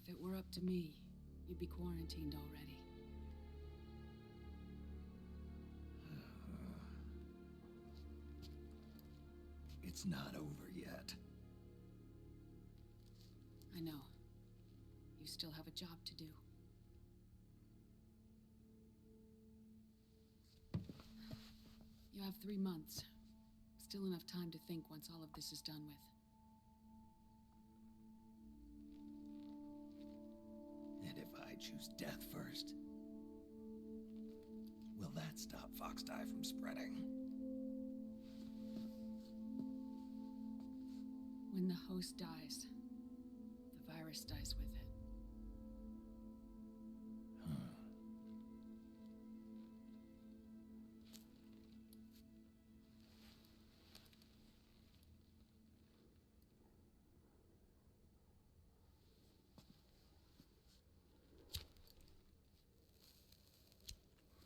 If it were up to me, you'd be quarantined already. It's not over yet. I know. You still have a job to do. You have 3 months. Still enough time to think once all of this is done with. And if I choose death first, will that stop Foxdie from spreading? When the host dies, the virus dies with it.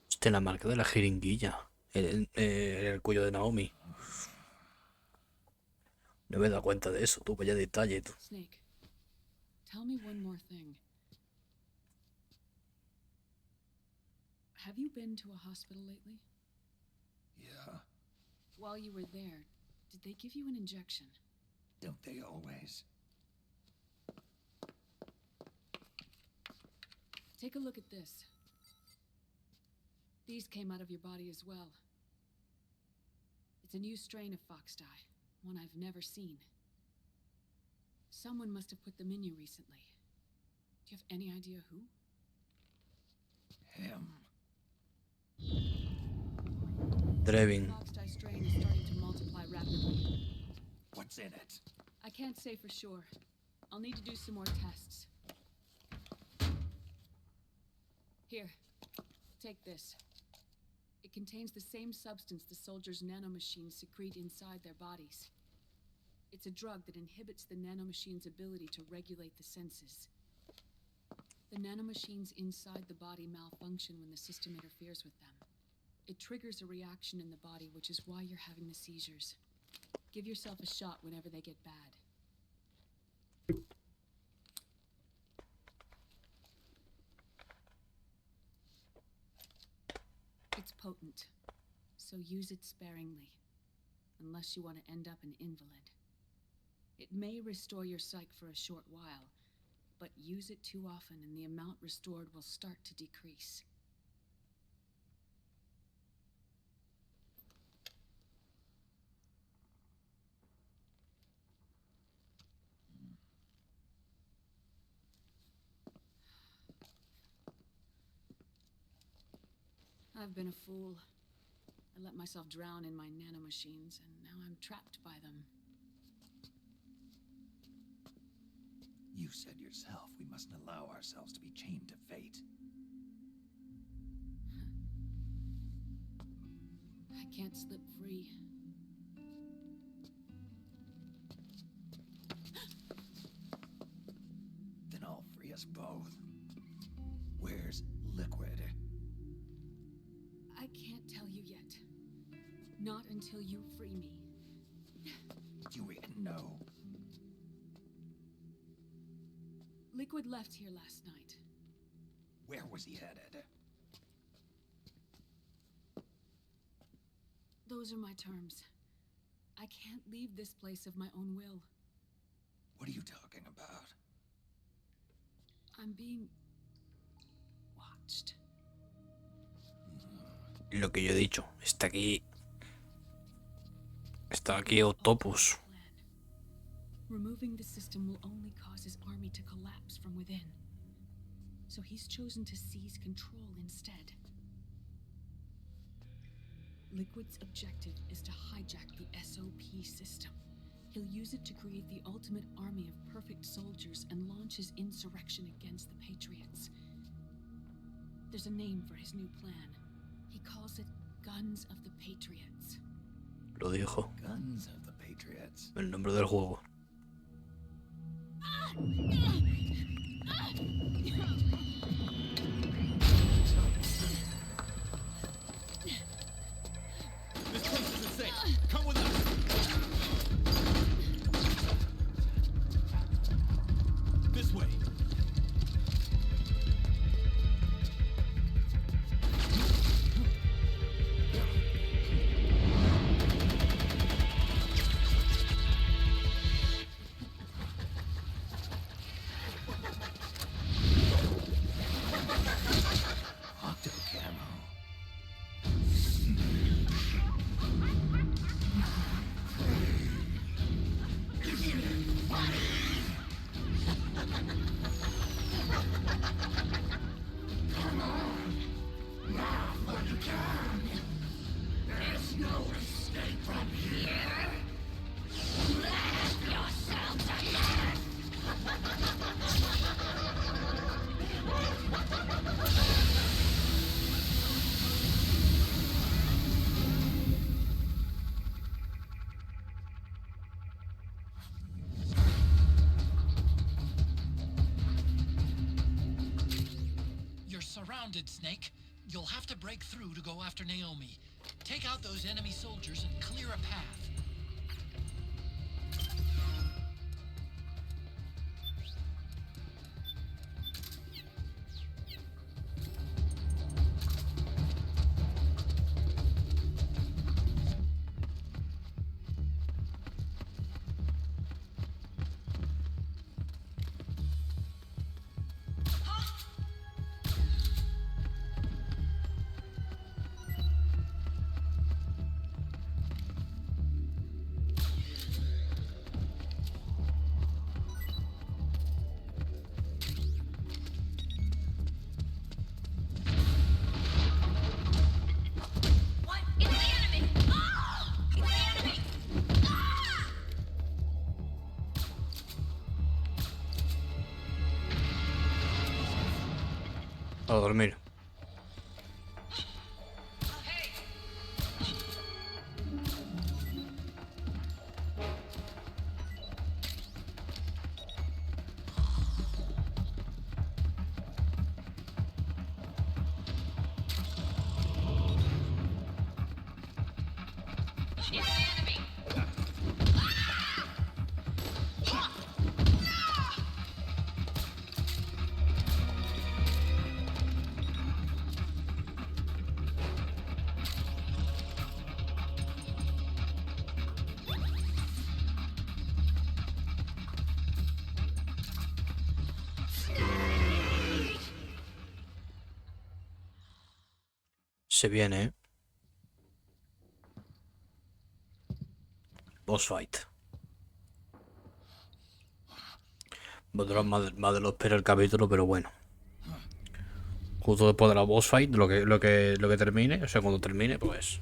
Hostia, la marca de la jeringuilla. El cuello de Naomi. No me he dado cuenta de eso, tú, vaya detalle, tú. Snake, tell me one more thing. Have you been to a hospital lately? Yeah. While you were there, did they give you an injection? Don't they always? Take a look at this. These came out of your body as well. It's a new strain of Foxdie, one I've never seen. Someone must have put them in you recently. Do you have any idea who? Him. Drevin. Foxdie strain is starting to multiply rapidly. What's in it? I can't say for sure. I'll need to do some more tests. Here, take this. It contains the same substance the soldiers' nanomachines secrete inside their bodies. It's a drug that inhibits the nanomachine's ability to regulate the senses. The nanomachines inside the body malfunction when the system interferes with them. It triggers a reaction in the body, which is why you're having the seizures. Give yourself a shot whenever they get bad. It's potent, so use it sparingly, unless you want to end up an invalid. It may restore your psyche for a short while, but use it too often and the amount restored will start to decrease. I've been a fool. I let myself drown in my nanomachines, and now I'm trapped by them. You said yourself we mustn't allow ourselves to be chained to fate. I can't slip free. Then I'll free us both. Where's Liquid? until you free me. Do you even know? Liquid left here last night. Where was he headed? Those are my terms. I can't leave this place of my own will. What are you talking about? I'm being watched. Lo que yo he dicho. Está aquí. Está aquí Octopus. Removing the system will only cause his army to collapse from within. So he's chosen to seize control instead. Liquid's objective is to hijack the SOP system. He'll use it to create the ultimate army of perfect soldiers and launch his insurrection against the Patriots. There's a name for his new plan. He calls it Guns of the Patriots. Lo dijo. Guns of the Patriots. El nombre del juego. This place isn't safe. Come with us. This way. Octo camo. You're surrounded, Snake. You'll have to break through to go after Naomi. Take out those enemy soldiers and clear a path. What? It's the enemy! Ah! It's the enemy! Ah! A dormir. Hey! It's the enemy! Se viene, ¿eh? Boss fight. Va a durar más de lo espera el capítulo, pero bueno. Justo después de la boss fight, lo que termine, o sea, cuando termine, pues.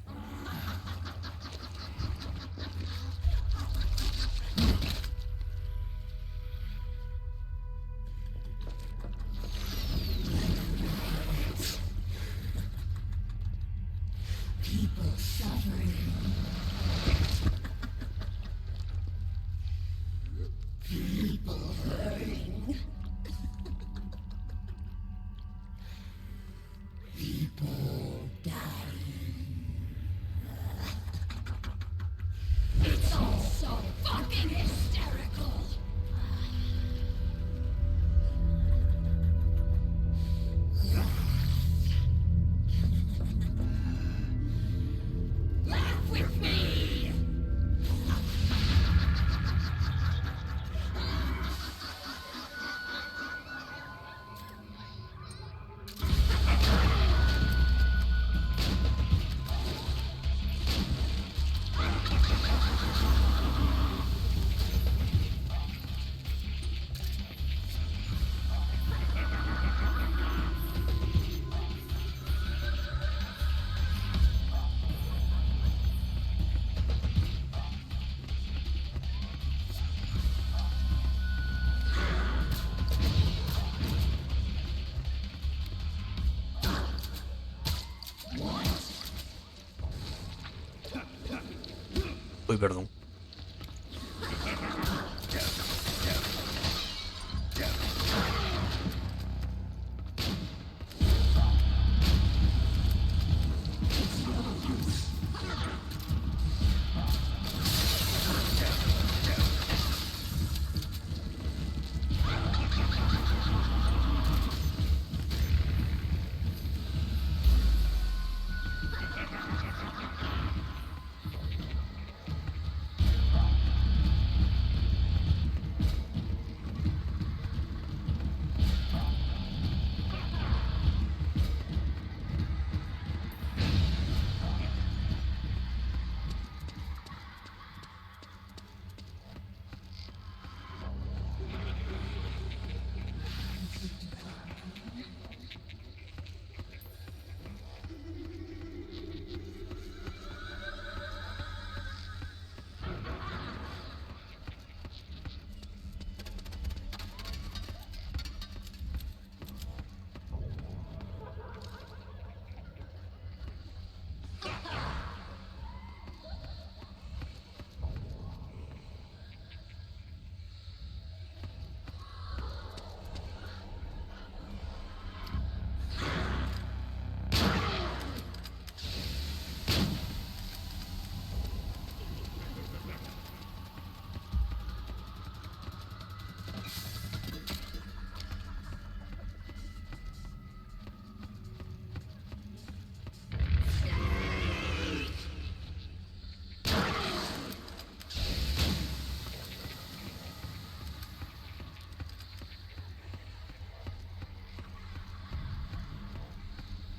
so fucking hysterical. Laugh with me. Uy, perdón.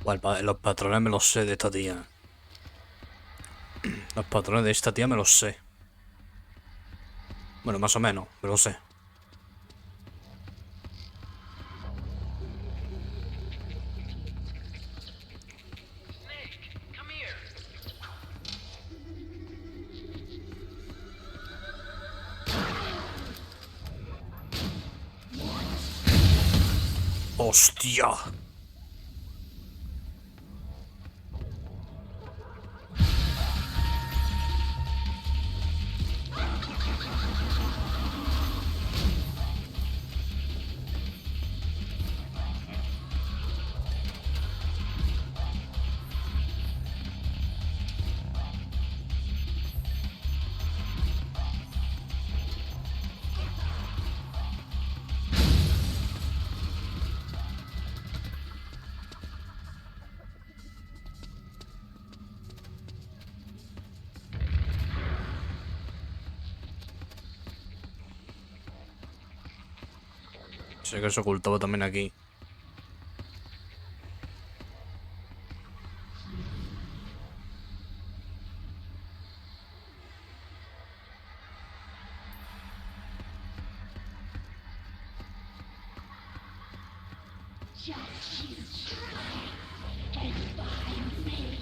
Bueno, los patrones me los sé de esta tía. Los patrones de esta tía me los sé. Bueno, más o menos, me los sé. Snake, come here. ¡Hostia! Sé que se ocultaba también aquí. Just you try and find me.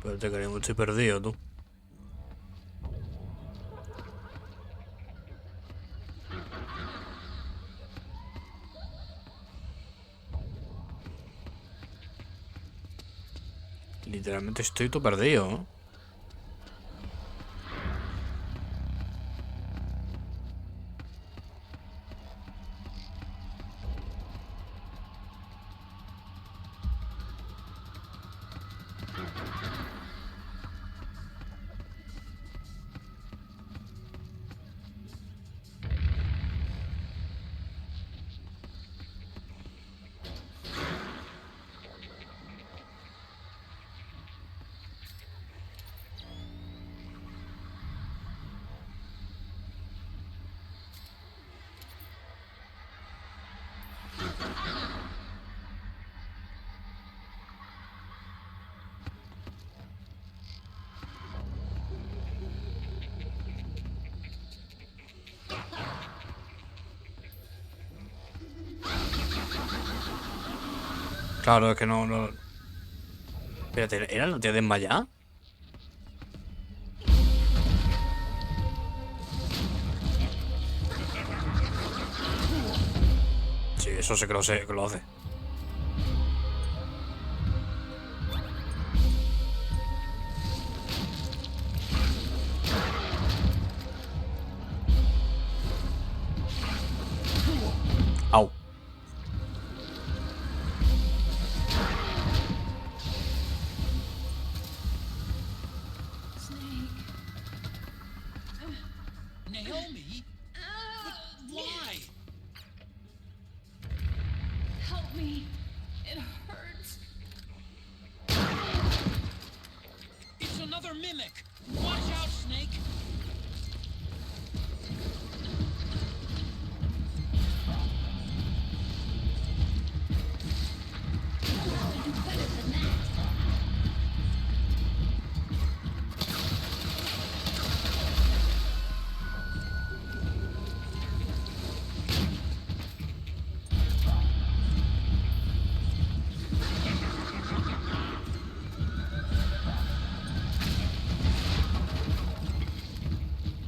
Pero te queremos, estoy perdido, tú. Literalmente estoy todo perdido, ¿no? Claro, es que no... Espérate, ¿era la tía desmayada? Sí, eso sí que lo sé, que lo hace. Au. Naomi? But why? Help me. It hurts. It's another mimic. Watch out, Snake. Better than that.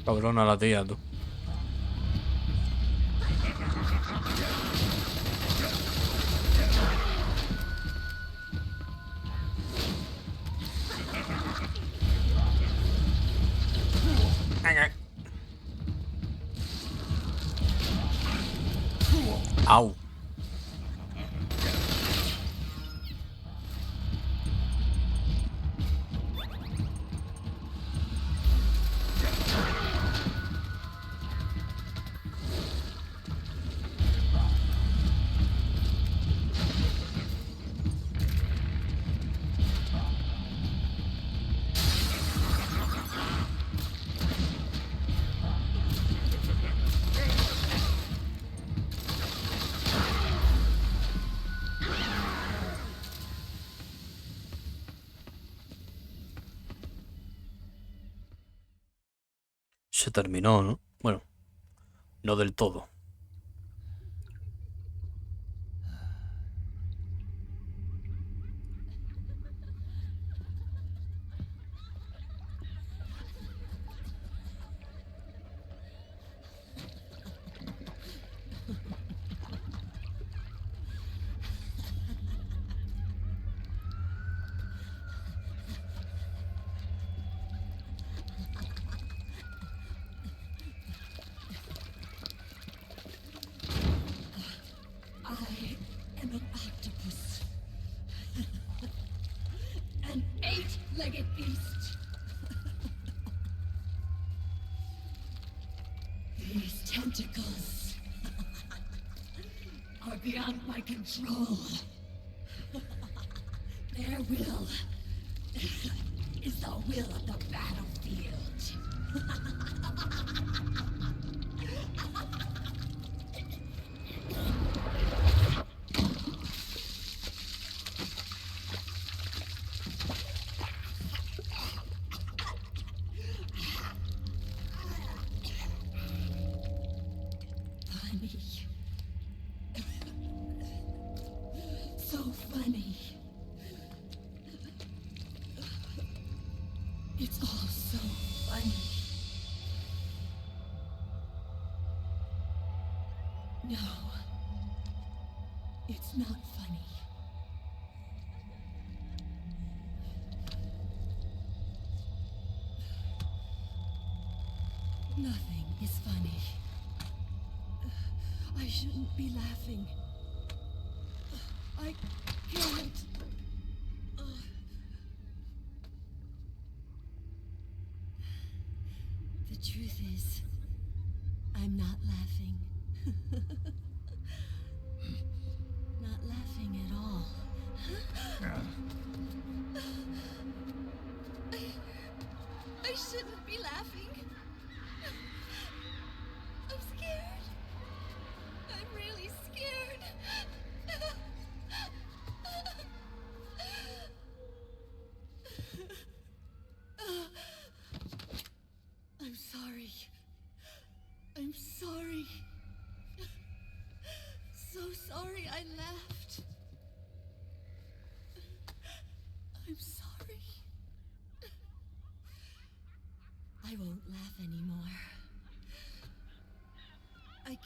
Cabrona la tía, tú. Au. Se terminó, ¿no? Bueno, no del todo. I am an octopus. An 8-legged beast. These tentacles are beyond my control. Their will is the will of the battlefield. Funny. So funny. It's all so funny. No. It's not funny. Nothing is funny. I shouldn't be laughing. I can't. The truth is, I'm not laughing. Not laughing at all. I shouldn't be laughing. I'm scared. I'm really scared. I'm sorry. I'm sorry. So sorry I laughed.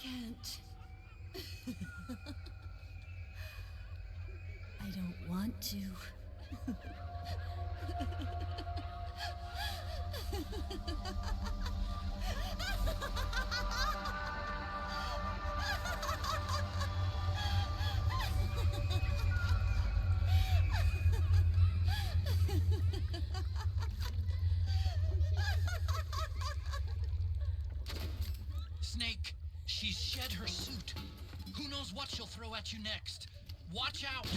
can't. I don't want to. Snake, she's shed her suit. Who knows what she'll throw at you next? Watch out!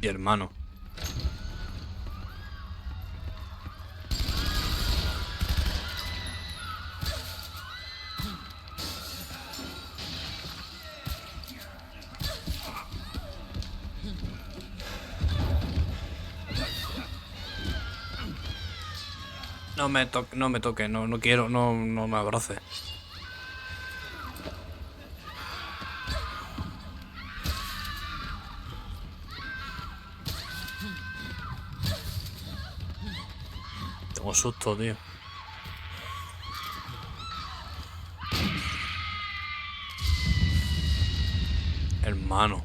Y hermano. No me toque, no quiero, no me abrace. Tengo susto, tío. Hermano.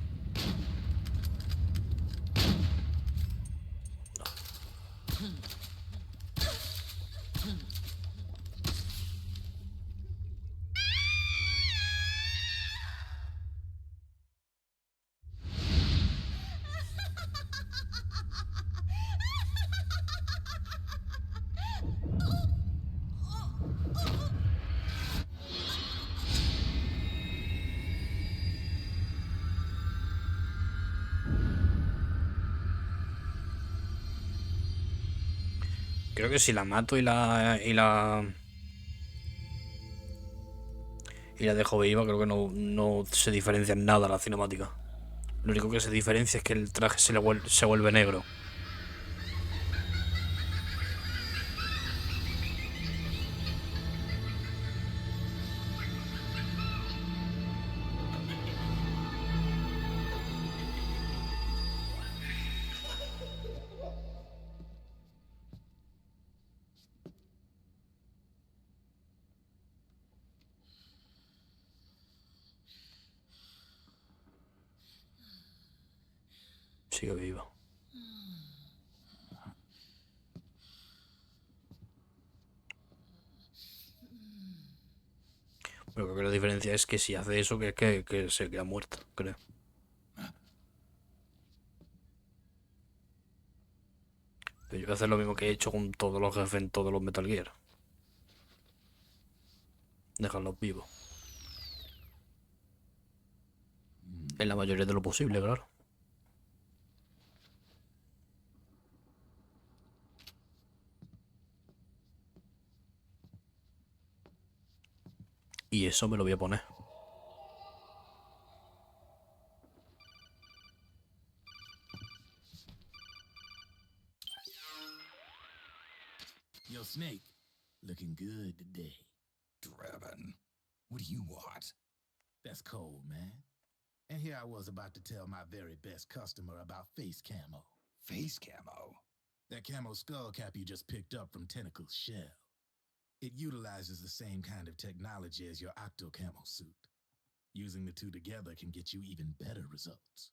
Creo que si la mato y la dejo viva, creo que no se diferencia en nada la cinemática. Lo único que se diferencia es que el traje se vuelve negro. Sigue viva. Pero creo que la diferencia es que si hace eso, que se queda muerta, creo. Pero yo voy a hacer lo mismo que he hecho con todos los jefes en todos los Metal Gear. Dejarlos vivos. En la mayoría de lo posible, claro. Y eso me lo voy a poner. Yo, Snake, looking good today. Drebin, what do you want? That's cold, man. And here I was about to tell my very best customer about face camo. Face camo? That camo skull cap you just picked up from Tentacle's shell. It utilizes the same kind of technology as your Octo camo suit. Using the two together can get you even better results.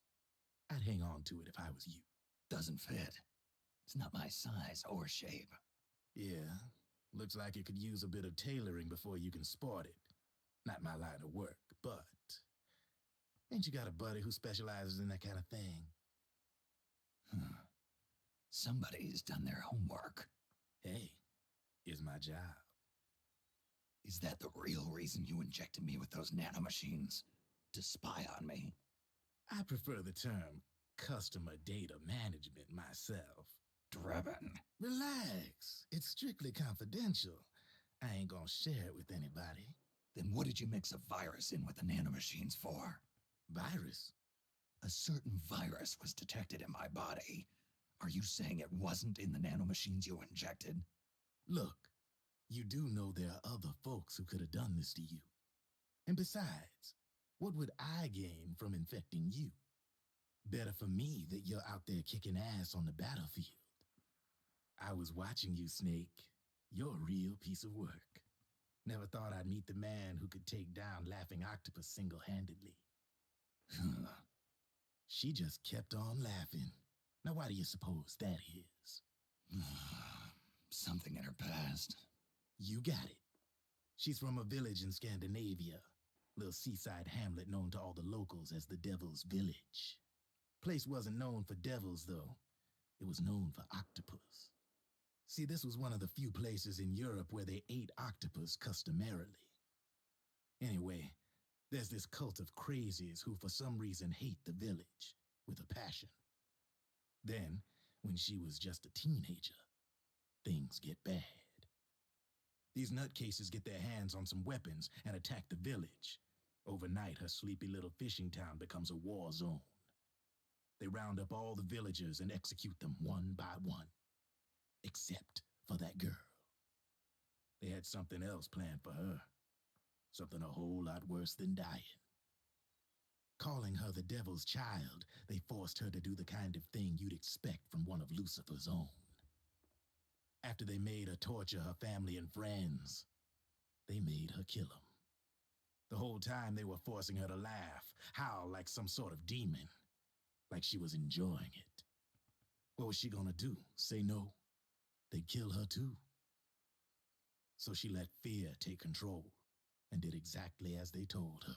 I'd hang on to it if I was you. Doesn't fit. It's not my size or shape. Yeah, looks like it could use a bit of tailoring before you can sport it. Not my line of work, but ain't you got a buddy who specializes in that kind of thing? Somebody's done their homework. Hey, it's my job. Is that the real reason you injected me with those nanomachines? To spy on me? I prefer the term customer data management myself. Drebin. Relax. It's strictly confidential. I ain't gonna share it with anybody. Then what did you mix a virus in with the nanomachines for? Virus? A certain virus was detected in my body. Are you saying it wasn't in the nanomachines you injected? Look, you do know there are other folks who could have done this to you. And besides, what would I gain from infecting you? Better for me that you're out there kicking ass on the battlefield. I was watching you, Snake. You're a real piece of work. Never thought I'd meet the man who could take down Laughing Octopus single-handedly. She just kept on laughing. Now why do you suppose that is? Something in her past. You got it. She's from a village in Scandinavia. Little seaside hamlet known to all the locals as the Devil's Village. Place wasn't known for devils, though. It was known for octopus. See, this was one of the few places in Europe where they ate octopus customarily. Anyway, there's this cult of crazies who for some reason hate the village with a passion. Then, when she was just a teenager, things get bad. These nutcases get their hands on some weapons and attack the village. Overnight, her sleepy little fishing town becomes a war zone. They round up all the villagers and execute them one by one. Except for that girl. They had something else planned for her. Something a whole lot worse than dying. Calling her the devil's child, they forced her to do the kind of thing you'd expect from one of Lucifer's own. After they made her torture her family and friends, they made her kill them. The whole time they were forcing her to laugh, howl like some sort of demon. Like she was enjoying it. What was she gonna do? Say no? They'd kill her too. So she let fear take control and did exactly as they told her.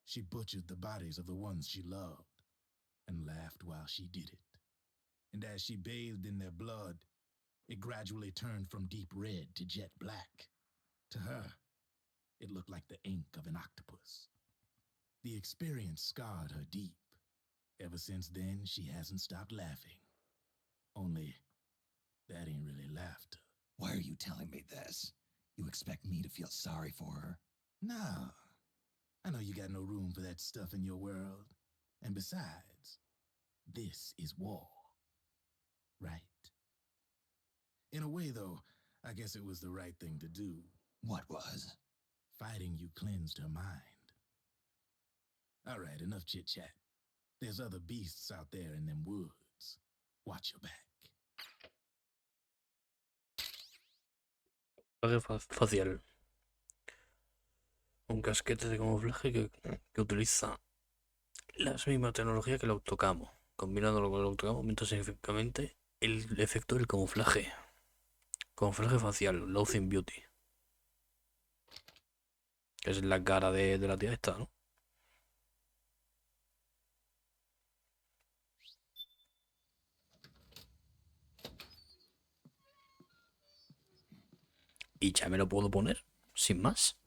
She butchered the bodies of the ones she loved and laughed while she did it. And as she bathed in their blood, it gradually turned from deep red to jet black. To her, it looked like the ink of an octopus. The experience scarred her deep. Ever since then, she hasn't stopped laughing. Only, that ain't really laughter. Why are you telling me this? You expect me to feel sorry for her? Nah. I know you got no room for that stuff in your world. And besides, this is war. Right? In a way, though, I guess it was the right thing to do. What was? Fighting you cleansed her mind. All right, enough chit-chat. There's other beasts out there in them woods. Watch your back. Camuflaje facial. Un casquete de camuflaje que utiliza la misma tecnología que el autocamo, combinándolo con el autocamo aumenta significativamente el efecto del camuflaje. Camuflaje facial, Loathing Beauty. Que es la cara de la tía esta, ¿no? Y ya me lo puedo poner, sin más.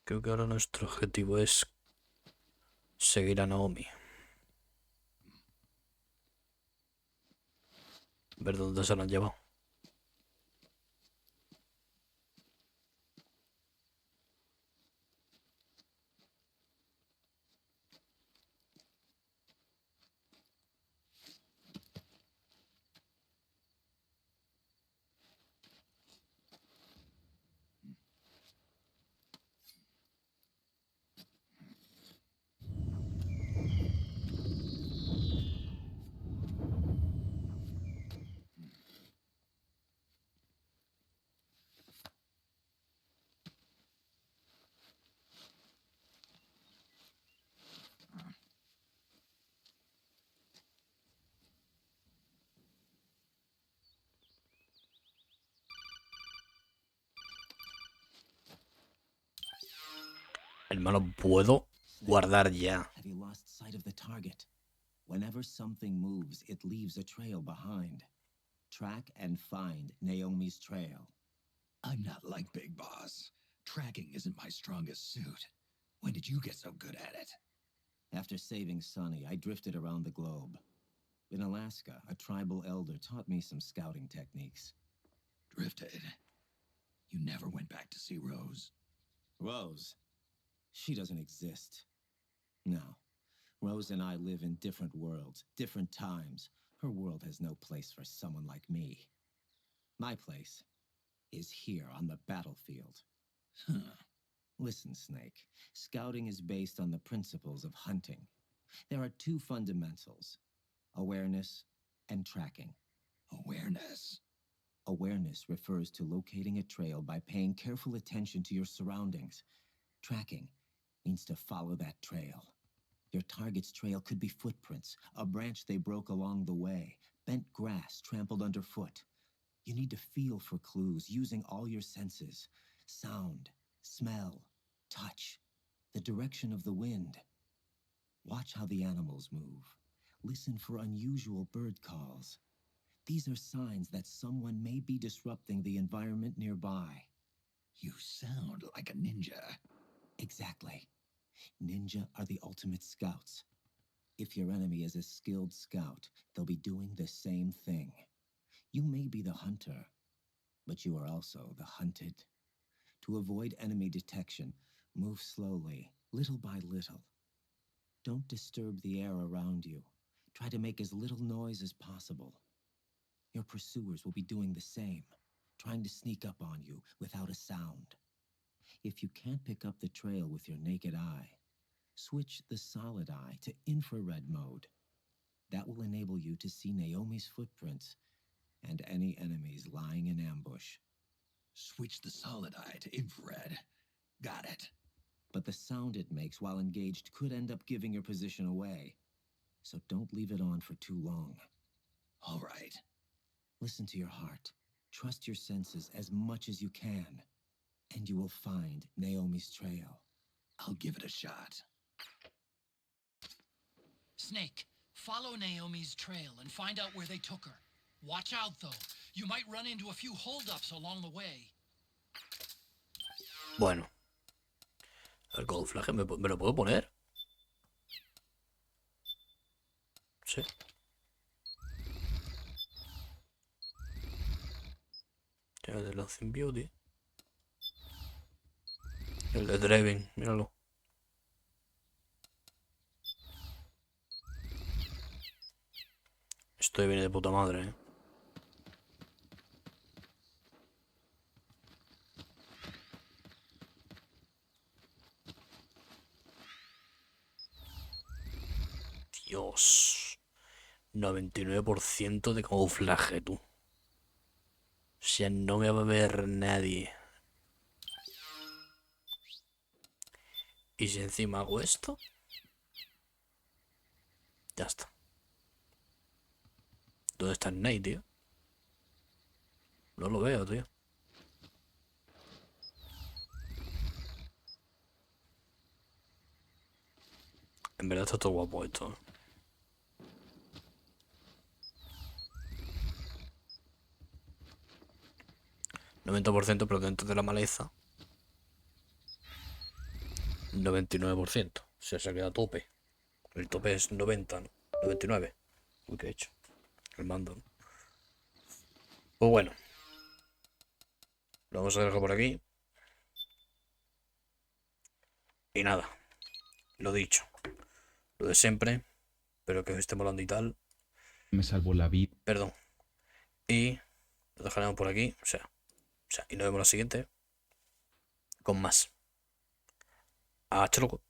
Creo que ahora nuestro objetivo es seguir a Naomi. Ver dónde se la han llevado. Hermano, ¿puedo Guardar ya. Have you lost sight of the target? Whenever something moves, it leaves a trail behind. Track and find Naomi's trail. I'm not like Big Boss. Tracking isn't my strongest suit. When did you get so good at it? After saving Sonny, I drifted around the globe. In Alaska, a tribal elder taught me some scouting techniques. Drifted? You never went back to see Rose? Rose? She doesn't exist. No. Rose and I live in different worlds, different times. Her world has no place for someone like me. My place is here on the battlefield. Huh. Listen, Snake. Scouting is based on the principles of hunting. There are two fundamentals: awareness and tracking. Awareness? Awareness refers to locating a trail by paying careful attention to your surroundings. Tracking means to follow that trail. Your target's trail could be footprints, a branch they broke along the way, bent grass trampled underfoot. You need to feel for clues using all your senses: sound, smell, touch, the direction of the wind. Watch how the animals move. Listen for unusual bird calls. These are signs that someone may be disrupting the environment nearby. You sound like a ninja. Exactly. Ninja are the ultimate scouts. If your enemy is a skilled scout, they'll be doing the same thing. You may be the hunter, but you are also the hunted. To avoid enemy detection, move slowly, little by little. Don't disturb the air around you. Try to make as little noise as possible. Your pursuers will be doing the same, trying to sneak up on you without a sound. If you can't pick up the trail with your naked eye, switch the solid eye to infrared mode. That will enable you to see Naomi's footprints and any enemies lying in ambush. Switch the solid eye to infrared. Got it. But the sound it makes while engaged could end up giving your position away. So don't leave it on for too long. All right. Listen to your heart. Trust your senses as much as you can. And you will find Naomi's trail. I'll give it a shot. Snake, follow Naomi's trail and find out where they took her. Watch out, though. You might run into a few holdups along the way. Bueno. El camuflaje me lo puedo poner. Sí. El de Laughing Beauty. El de Draven, míralo. Esto viene de puta madre, eh. Dios. 99% de camuflaje, tú. O sea, no me va a ver nadie. Y si encima hago esto, ya está. ¿Dónde está el Nate, tío? No lo veo, tío. En verdad está todo guapo esto. 90%, pero dentro de la maleza. 99%. O sea, se ha quedado a tope. El tope es 90, ¿no? 99. Uy, ¿qué he hecho? El mando, ¿no? Pues bueno. Lo vamos a dejar por aquí. Y nada. Lo dicho. Lo de siempre. Espero que os esté molando y tal. Me salvó la vida. Perdón. Y lo dejaremos por aquí. O sea, y nos vemos la siguiente. Con más. Hasta luego.